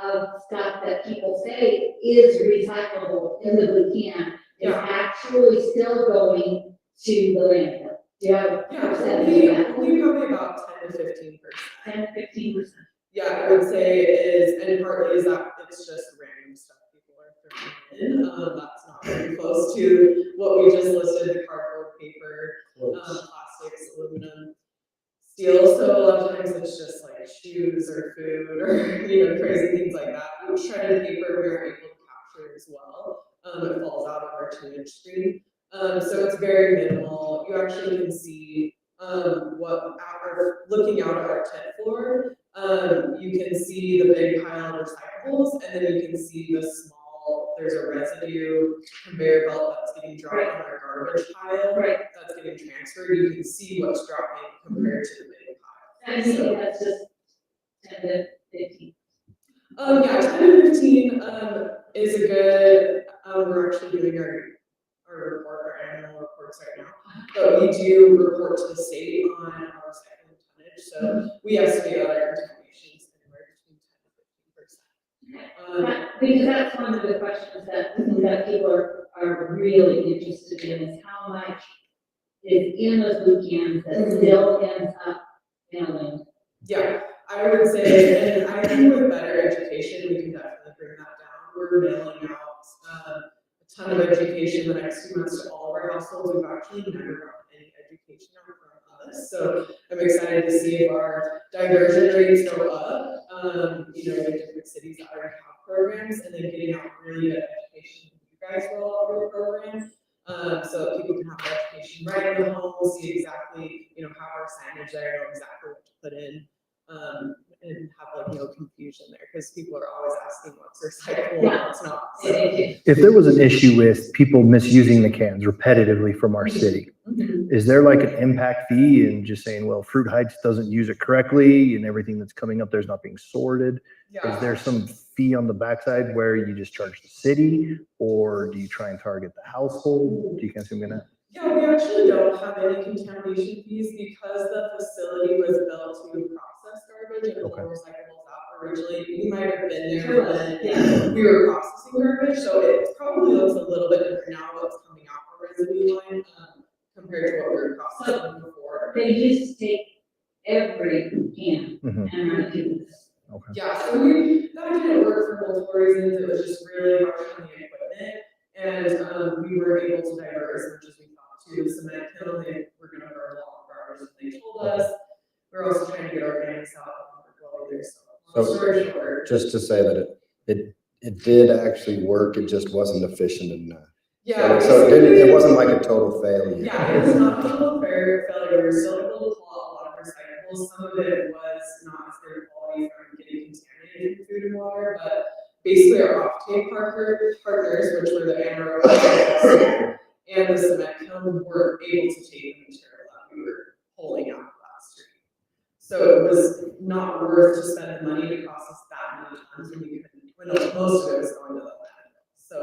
of stuff that people say is recyclable in the blue can is actually still going to the landfill? Do you have a percentage of that? We probably about 10 to 15%. 10 to 15%. Yeah, I would say it is, and partly is that it's just random stuff people are throwing in. That's not very close to what we just listed, the cardboard, paper, plastics, aluminum, steel. So a lot of times it's just like shoes or food or, crazy things like that. Shredded paper, we are able to capture falls out of our 2-inch screen. So it's very minimal. You actually can see, looking out at our 10th floor, you can see the big pile of recyclables, and then you can see the small, there's a residue conveyor belt that's getting dropped on our garbage pile. Right. That's getting transferred. You can see what's dropping compared to the big pile. I think that's just 10 to 15. Yeah, 10 to 15, is a good, we're actually doing our annual reports right now. But we do report to the state on our recycling tonnage, so we estimate our contaminations anywhere between 10 to 15%. Because that's one of the questions that people are really interested in, is how much is in those blue cans that still ends up in a landfill. Yeah, I would say, and I think with better education, we can definitely bring that down. We're mailing out a ton of education the next 2 months to all of our households. We've actually never gotten any education out from us. So I'm excited to see if our diversion rates go up, in different cities that already have programs, and then getting out really good education from you guys roll out your program. So that people can have their education right in the home, see exactly, have our signage there, know exactly what to put in, and have no confusion there, because people are always asking what's recyclable and what's not. So, If there was an issue with people misusing the cans repetitively from our city, is there like an impact fee and just saying, well, Fruit Heights doesn't use it correctly and everything that's coming up there's not being sorted? yeah. Is there some fee on the backside where you just charge the city, or do you try and target the household? Do you kind of see what I'm getting at? Yeah, we actually don't have any contamination fees because the facility was built to process garbage and pull recyclables out originally. We might have been there when we were processing garbage, so it probably looks a little bit different now what's coming out the residue line compared to what we were processing before. They used to take every can and run it through this. Okay. Yeah, so that didn't work for multiple reasons. It was just really hard on the equipment, and we were able to divert as much as we thought to the cement kiln. They were going to burn a lot of garbage than they told us. We're also trying to get organics out of there. So, story short. Just to say that it did actually work, it just wasn't efficient enough. Yeah. So it wasn't like a total failure. Yeah, it was not a total failure. We were still able to pull out a lot of recyclables. Some of it was not as good quality from getting contaminated in food and water, but basically our off-take partners, which were the anaerobic and the cement kiln, were able to take the material that we were pulling out of that stream. So it was not worth to spend the money to process that many tons when most of it was going to the landfill. So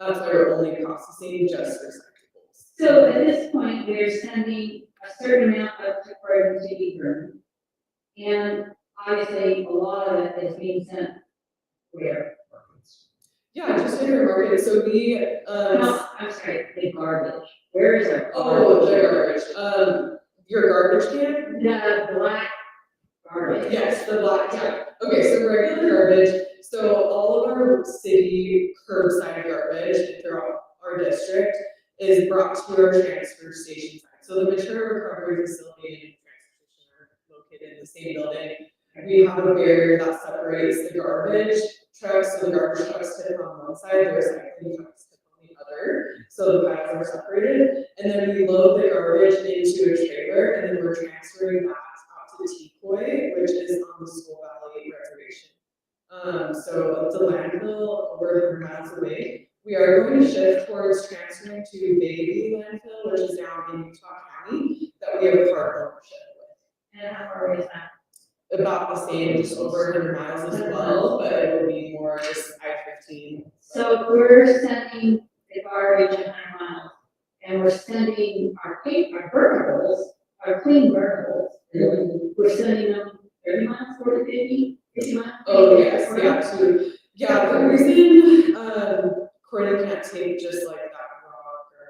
that's why we're only processing just recyclables. So at this point, we're sending a certain amount of temporary to be burned. And obviously, a lot of it is being sent where? Yeah, just in your market. So we, No, I'm sorry, the garbage. Where is our oh, garbage? the garbage. Your garbage can? The black garbage. Yes, the black can. Okay, so regular garbage. So all of our city curbside garbage throughout our district is brought to our transfer station site. So the material recovery facility and transfer station are located in the same building. We have a barrier that separates the garbage trucks, so the garbage trucks tip on one side, the recycling trucks tip on the other. So the piles are separated, and then we load the garbage into a trailer, and then we're transferring that out to Tecoy, which is on the School Valley Reservation. So it's a landfill over 100 miles away. We are going to shift towards transferring to Baby Landfill, which is down in Utah County, that we have a part ownership with. And how far is that? About the same, just over 100 miles as well, but it will be more just I-15. So we're sending the garbage 100 miles, and we're sending our burnables, our clean burnables, we're sending them 30 miles, 40, 50 miles? Oh, yes, yeah, the reason, Croydon can't take just like that raw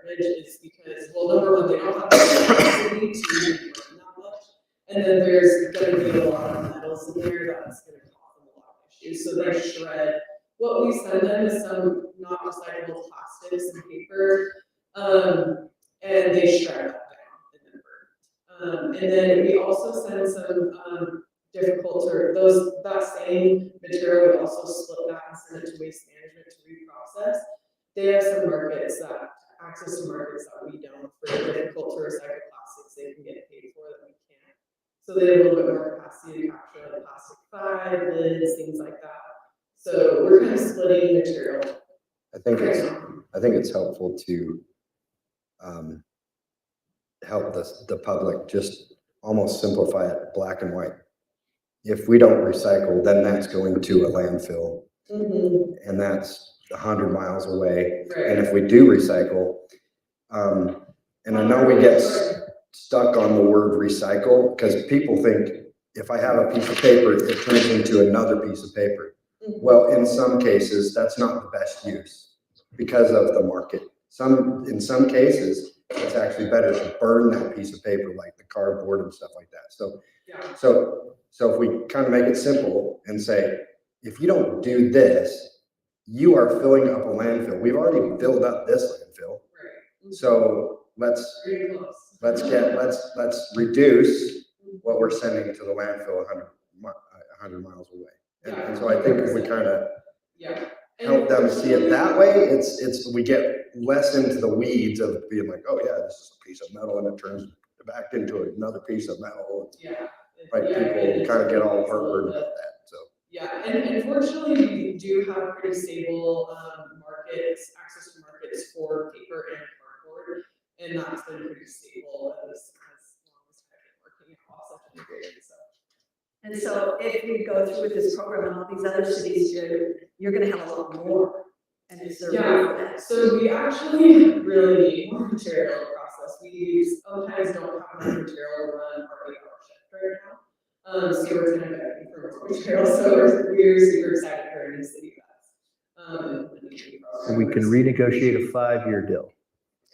garbage is because, well, number one, they don't have the capacity to burn that much. And then there's gonna be a lot of metals in there that's gonna cause them a lot of issues, so they shred. What we send them is some not recyclable plastics and paper, and they shred that down and then burn. And then we also send some, that same material, we also split that and send it to waste management to reprocess. they have some markets that, access to markets that we don't, for difficult to recycle plastics, they can get paid for that we can't. So they have a little bit more capacity to capture like plastic 5, lids, things like that. So we're kind of splitting material. I think it's helpful to help the public just almost simplify it black and white. If we don't recycle, then that's going to a landfill, and that's 100 miles away. And if we do recycle, and I know we get stuck on the word recycle because people think if I have a piece of paper, it turns into another piece of paper. Well, in some cases, that's not the best use because of the market. In some cases, it's actually better to burn that piece of paper, like the cardboard and stuff like that. So if we kind of make it simple and say, if you don't do this, you are filling up a landfill. We've already filled up this landfill. So let's reduce what we're sending to the landfill 100 miles away. And so I think if we kind of help them see it that way, we get less into the weeds of being like, oh yeah, this is a piece of metal and it turns back into another piece of metal. Like people kind of get all heartburned about that. So and fortunately we do have pretty stable access to markets for paper and cardboard, and that's been pretty stable as long as I've been working at Wausau Integrated. And so if we go through with this program and all these other cities do, you're gonna have a lot more. And is there room for that? So we actually really need more material to process. We sometimes don't have enough material to run our 8-hour shift right now. So we're kind of begging for more material, so we're super excited for our new city bus. And we can renegotiate a 5-year deal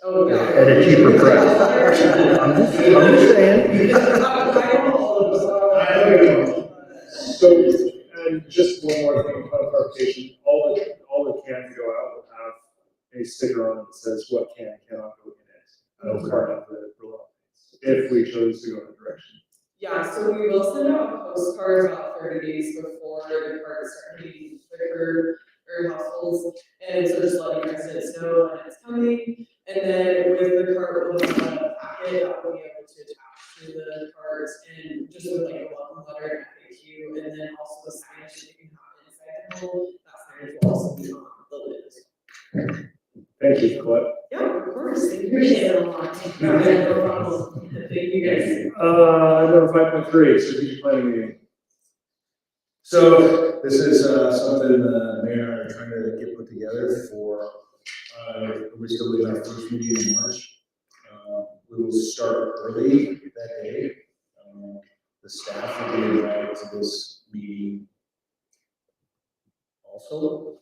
Oh, yeah. at a cheaper price. I'm just saying. So, and just one more thing, clarification, all the cans go out will have a sticker on it that says what can and cannot go in it. Part of the rollout, if we chose to go in that direction. Yeah, so we will send out postcards about 30 days before the cards start hitting the households, and so just letting residents know when it's coming. And then with the card, we'll have a packet that we'll be able to attach to the cards, and just with like a welcome letter and FAQ, and then also the signage that you can have inside the hole. That signage will also be on the lid as well. Thank you, Colette. Yeah, of course. Appreciate it a lot. No problem. Thank you guys. Number 5.3, strategic planning meeting. So this is something the mayor and I are trying to get put together for, we're still doing our first meeting in March. We will start early that day. The staff will be invited to this meeting also.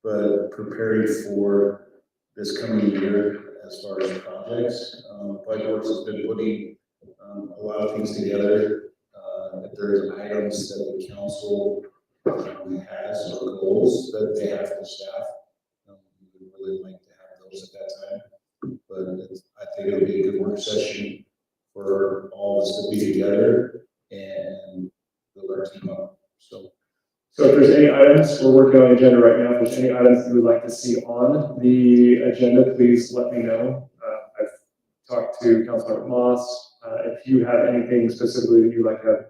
But preparing for this coming year as far as projects, Whiteworks has been putting a lot of things together. If there's items that the council has or goals that they have for staff, we would really like to have those at that time. But I think it'll be a good work session for all of us to be together and build our team up. So if there's any items, we're working on the agenda right now. If there's any items you would like to see on the agenda, please let me know. I've talked to Councilmember Moss. If you have anything specifically that you'd like to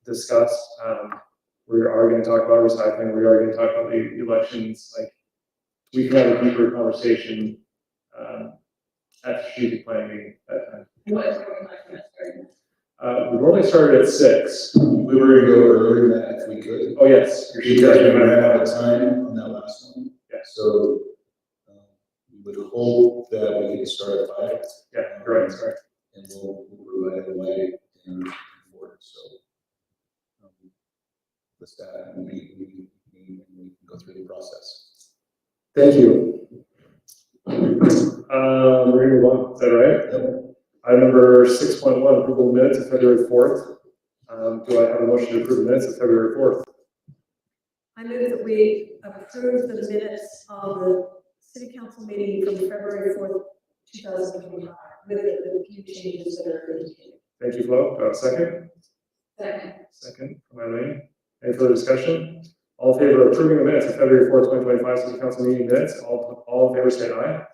discuss, we are going to talk about recycling. We are going to talk about the elections. Like, we can have a deeper conversation at strategic planning that time. What are we talking about? We normally started at 6. We were going to go earlier than that if we could. Oh, yes. Because we ran out of time on that last one. Yeah. So we would hope that we can start at 5. Yeah, you're right, sorry. And we'll provide a way and forward. So the staff and we can go through the process. Thank you. We're going to move on. Is that right? Yep. Item number 6.1, approval of minutes of February 4th. Do I have a motion to approve the minutes of February 4th? I move that we approve the minutes of the city council meeting from February 4th, 2025, with the few changes that are indicated. Thank you, Flo. Do I have a second? Second. Second from Eileen. Any further discussion? All in favor of approving the minutes of February 4th, 2025 City Council meeting minutes, all in favor say aye.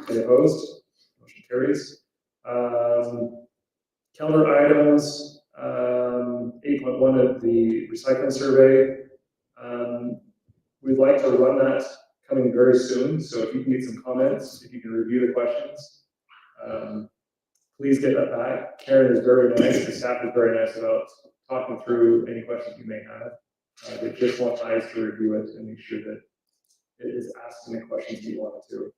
Any opposed? Motion carries. Calendar items, 8.1 of the recycling survey. We'd like to run that coming very soon, so if you can get some comments, if you can review the questions, please get that back. Karen is very nice, the staff is very nice about talking through any questions you may have. They just want eyes to review it and make sure that it is asking the questions you want it to.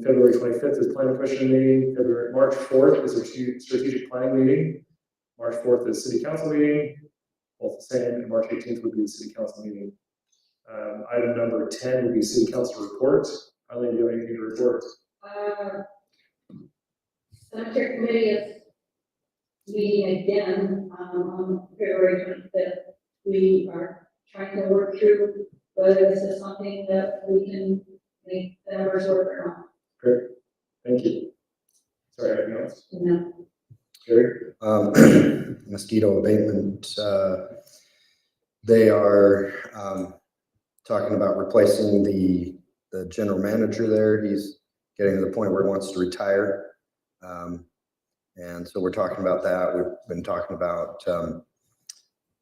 February 25th is planning commission meeting. March 4th is a strategic planning meeting. March 4th is city council meeting, both the same, and March 18th would be the city council meeting. Item number 10 would be city council report. Eileen, do you have anything to report? Cemetery committee is meeting again, on February 25th. We are trying to work through whether this is something that we can make the members work or not. Great, thank you. Sorry, anything else? No. Gary? Mosquito abatement, they are talking about replacing the general manager there. He's getting to the point where he wants to retire. And so we're talking about that. We've been talking about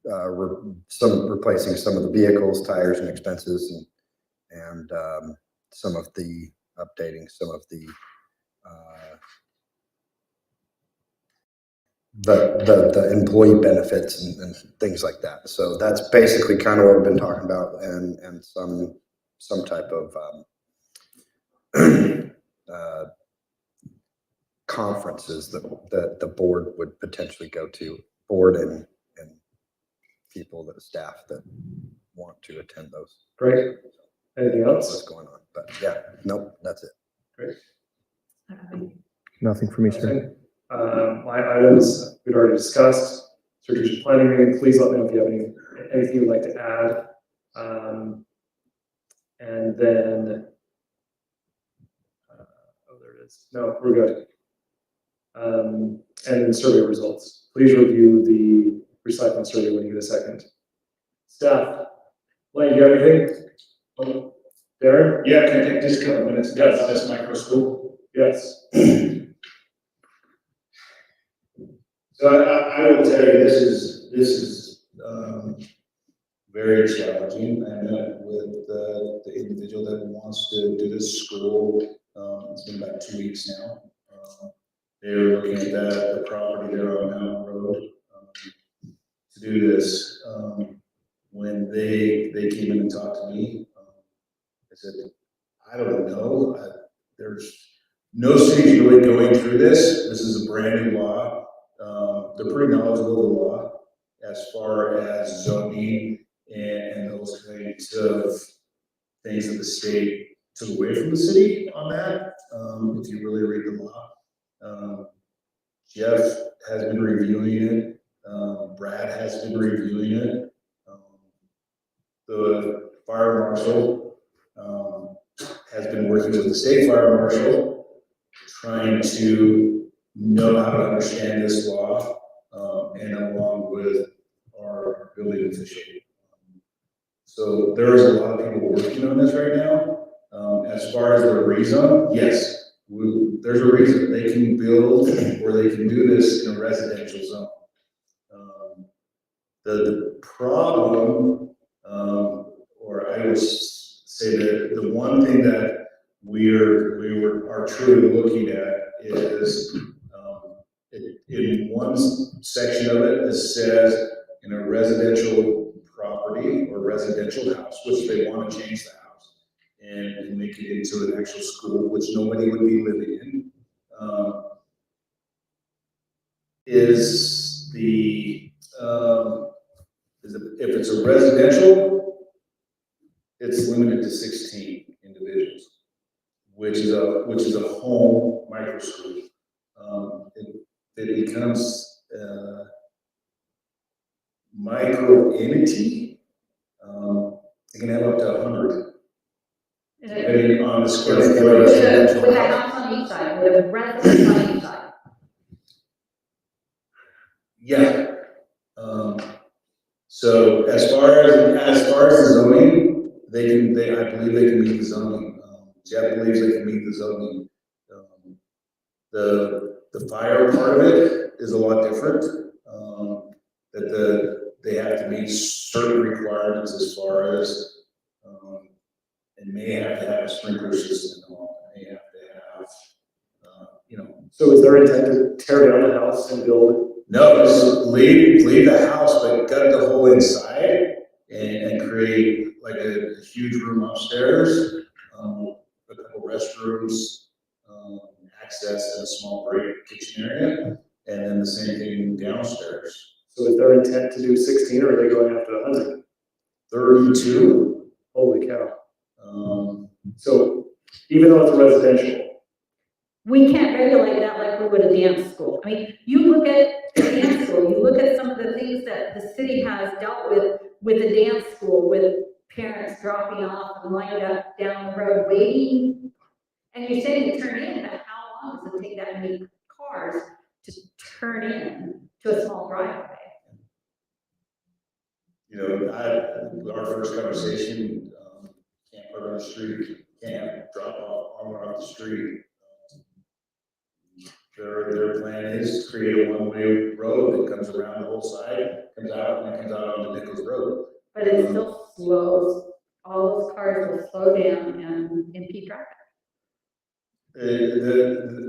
replacing some of the vehicles, tires and expenses, and some of the updating some of the employee benefits and things like that. So that's basically kind of what we've been talking about, and some type of conferences that the board would potentially go to, board and people, that staff that want to attend those. Great. Anything What's else? going on? But yeah, nope, that's it. Great. Nothing for me, sir. My items we've already discussed. Strategic planning meeting. Please let me know if you have anything you'd like to add. And then, oh, there it is. No, we're good. And then survey results. Please review the recycling survey when you get a second. Staff, Lane, do you have anything? Oh, Darren? Yeah, can I take just a couple minutes? Yes. That's micro school. Yes. So I will tell you, this is very challenging. I met with the individual that wants to do this school. It's been about 2 weeks now. They're looking at the property there on Mountain Road to do this. When they came in and talked to me, I said, I don't know. There's no city's really going through this. This is a brand new law. They're pretty knowledgeable of the law as far as zoning and those kinds of things that the state took away from the city on that. If you really read the law, Jeff has been reviewing it. Brad has been reviewing it. The fire marshal has been working with the state fire marshal, trying to know how to understand this law, and along with our building official. So there is a lot of people working on this right now. As far as the rezone, yes, there's a reason they can build or they can do this in a residential zone. The problem, or I would say that the one thing that we are truly looking at is in one section of it, it says in a residential property or residential house, which they want to change the house and make it into an actual school, which nobody would be living in, if it's a residential, it's limited to 16 individuals, which is a home micro school. It becomes micro entity. It can have up to 100, depending on the square footage. With a house on each side, with a residence on each side. Yeah. So as far as the zoning, I believe they can meet the zoning. Jeff believes they can meet the zoning. The fire part of it is a lot different. They have to meet certain requirements as far as, and may have to have a sprinkler system, may have to have, So is there intent to tear down the house and build? no, just leave the house, but gut the whole inside and create like a huge room upstairs, a couple restrooms, access and a small break kitchen area, and then the same thing downstairs. So is their intent to do 16 or are they going after 100? 32. Holy cow. So even though it's a residential, We can't regulate that like we would a dance school. I mean, you look at a dance school, you look at some of the things that the city has dealt with a dance school, with parents dropping off and lined up down the road waiting. And you say you turn in, but how long does it take that many cars to turn in to a small driveway? Our first conversation, can't put on the street, can't drop off armor off the street. Their plan is to create a one-way road that comes around the whole side, comes out, and then comes out onto Nichols Road. But it still slows, all those cars will slow down and impede traffic.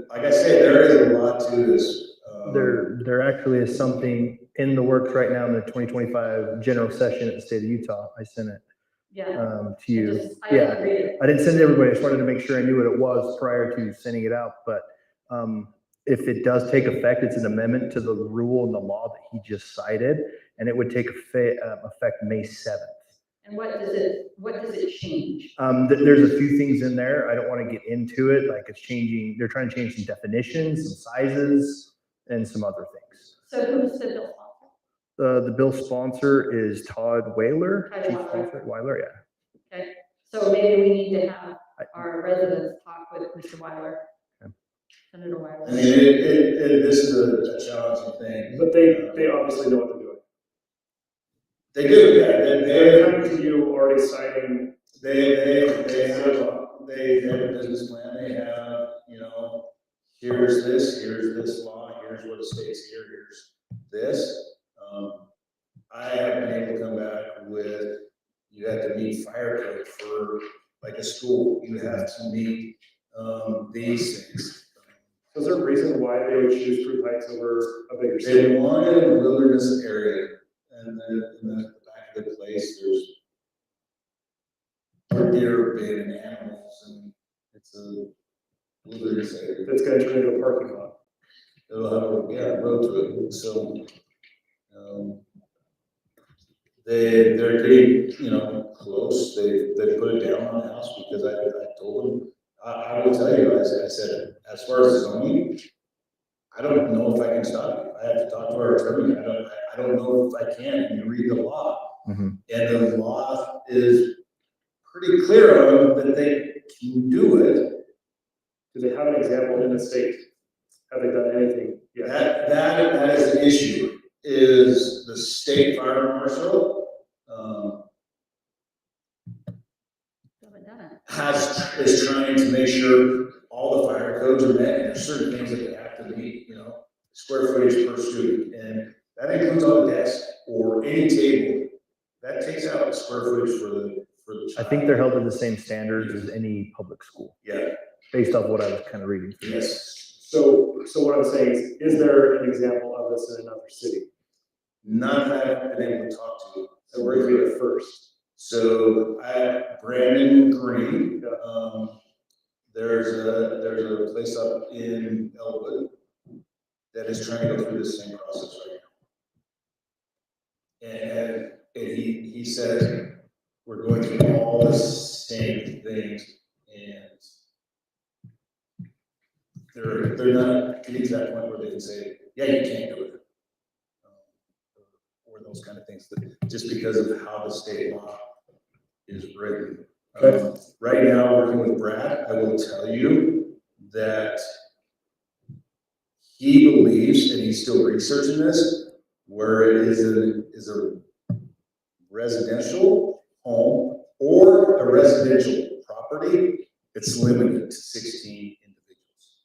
Like I say, there is a lot to this. There actually is something in the works right now in the 2025 general session at the state of Utah. I sent it Yeah. to you. I don't Yeah, agree. I didn't send it to everybody. I just wanted to make sure I knew what it was prior to sending it out. But if it does take effect, it's an amendment to the rule and the law that he just cited, and it would take effect May 7th. And what does it change? There's a few things in there. I don't want to get into it. Like they're trying to change some definitions, some sizes, and some other things. So who's the bill sponsor? The bill sponsor is Todd Weiler. Todd Chief Weiler. Sponsor, Weiler, yeah. Okay, so maybe we need to have our residents talk with Mr. Weiler. Okay. Senator Weiler. I mean, this is a challenging thing. but they obviously know what they're doing. They do, yeah. They're coming to you already citing. They have a business plan. They have, here's this law, here's what it states here, here's this. I have been able to come back with, you have to meet fire code for like a school. You have to meet these things. So is there a reason why they would choose Fruit Heights over a bigger city? They wanted a wilderness area, and then in the back of the place, there's deer, big and animals, and it's a wilderness area. That's gonna turn into a parking lot. It'll have a road to it, so, they're getting, close, they put it down on the house, because I told them, I will tell you, I said, as far as zoning, I don't know if I can stop you, I have to talk to our attorney, I don't know if I can, you read the law. Mhm. And the law is pretty clear on them that they can do it. Do they have an example in the state? Have they done anything yet? That is the issue, is the state fire marshal, Haven't done it. is trying to make sure all the fire codes are met, and there's certain things that they have to meet, square footage per student, and that includes all the desks or any table. That takes out the square footage for the I child. think they're held to the same standards as any public school, Yeah, based off what I was kind of reading. yes. So what I'm saying is there an example of this in another city? None that I've been able to talk to. So we're gonna be the first. So Brandon Green, there's a place up in Elwood that is trying to go through the same process right now. And he said, we're going through all the same things, and they're not getting to that point where they can say, yeah, you can't do it. Or those kind of things, just because of how the state law is written. Okay. Right now, working with Brad, I will tell you that he believes, and he's still researching this, where it is a residential home or a residential property, it's limited to 16 individuals.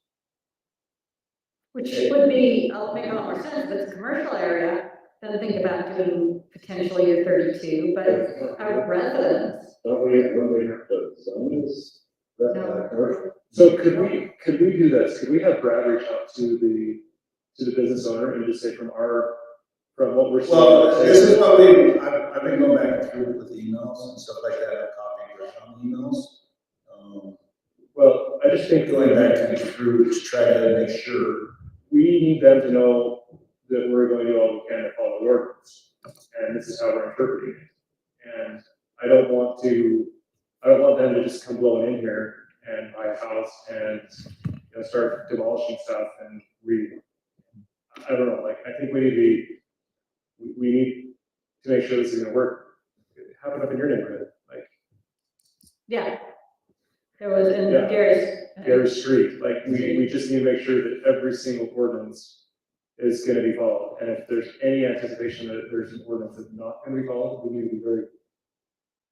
Which would be, I'll make a lot more sense, if it's a commercial area, then think about doing potentially your 32, but our residents, Don't we have to zone this? No. So could we do this? Could we have Brad reach out to the business owner and just say from what we're seeing? Well, this is what I've been going back through with emails and stuff like that, copying around emails. Well, I just think Going back through to try to make sure. we need them to know that we're going to do all we can to follow the ordinance. And this is how we're interpreting it. And I don't want them to just come blowing in here and buy a house and, start demolishing stuff and I don't know, like, I think we need to make sure this is gonna work. It happened up in your neighborhood, like yeah. There was in Yeah. Gary's. Street, like, we just need to make sure that every single ordinance is gonna be followed. And if there's any anticipation that there's an ordinance that's not gonna be followed, we need to be very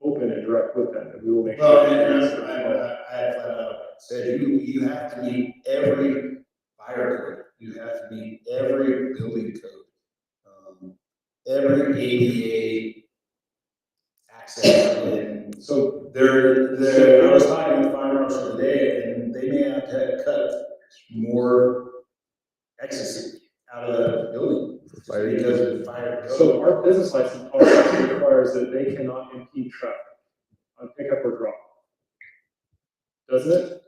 open and direct with them, and we will make sure. Well, and I flat out said, you have to meet every fire code, you have to meet every building code, every ADA access. And So I was talking to the fire marshal today, and they may have to cut more access out of the building because of the fire code. So our business license also requires that they cannot impede traffic on pickup or drop. Doesn't it?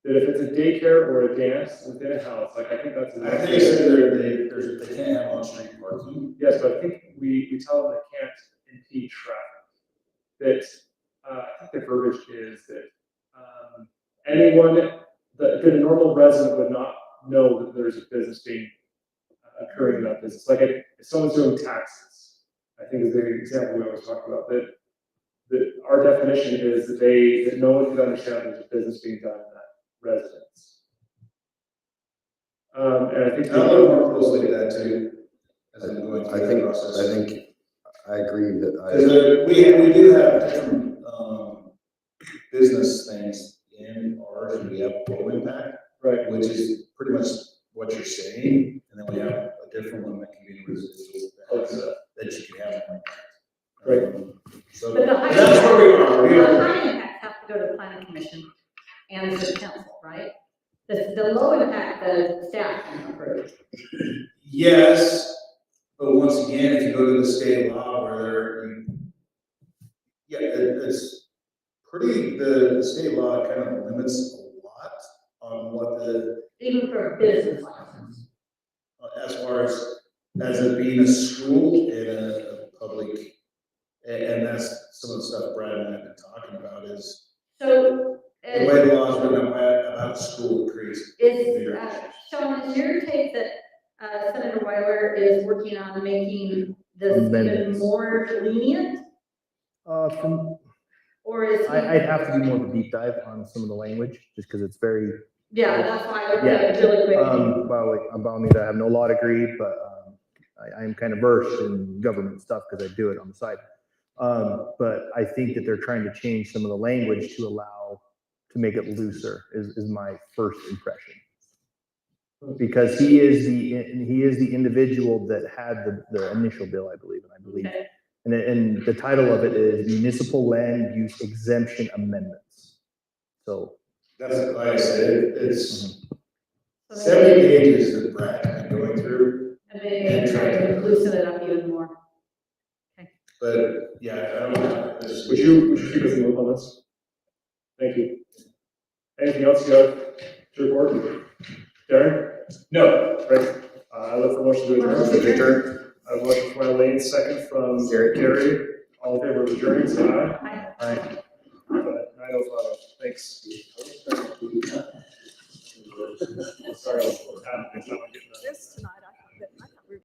That if it's a daycare or a dance within a house, like, I think that's. I think they said they can't have on-street parking. Yes, but I think we tell them they can't impede traffic. That, I think the verbiage is that, anyone, that a normal resident would not know that there's a business being occurring in that business. Like, if someone's doing taxes, I think is the example we always talk about, that our definition is that no one could understand there's a business being done in that residence. And I think. I'll look more closely at that too, as I'm going through the process. I agree that Because we do have different, business things in ours, and we have low impact, Right. which is pretty much what you're saying, and then we have a different one that can be residential, that you can have. Right. So But the high that's where we are. The high impacts have to go to the planning commission and the council, right? The low impact, the staff can approve. Yes, but once again, if you go to the state law where it's pretty, the state law kind of limits a lot on what Even for a business license. as far as it being a school and a public, and that's some of the stuff Brad and I have been talking about is So, the way the laws written about school creates. Sean, is your take that Senator Weiler is working on making this even Amendments. more lenient? Or is he? I'd have to do more of a deep dive on some of the language, just because it's very, Yeah, that's why I looked at it really quick. about me, I have no law degree, but I am kind of versed in government stuff because I do it on the side. But I think that they're trying to change some of the language to make it looser is my first impression. Because he is the individual that had the initial bill, I believe. Okay. And the title of it is Municipal Land Use Exemption Amendments. So. That's like I said, it's So 70 pages that Brad has been going through, And maybe try to loosen it up even more. but yeah, I don't know. Would you keep us in the loop on this? Thank you. Anything else you have to report? Darren? No. Right. I look for motion to adjourn. I have a motion from Elaine, second from Gary. All in favor of adjourning, say aye. Aye. 9:05. Thanks. Sorry.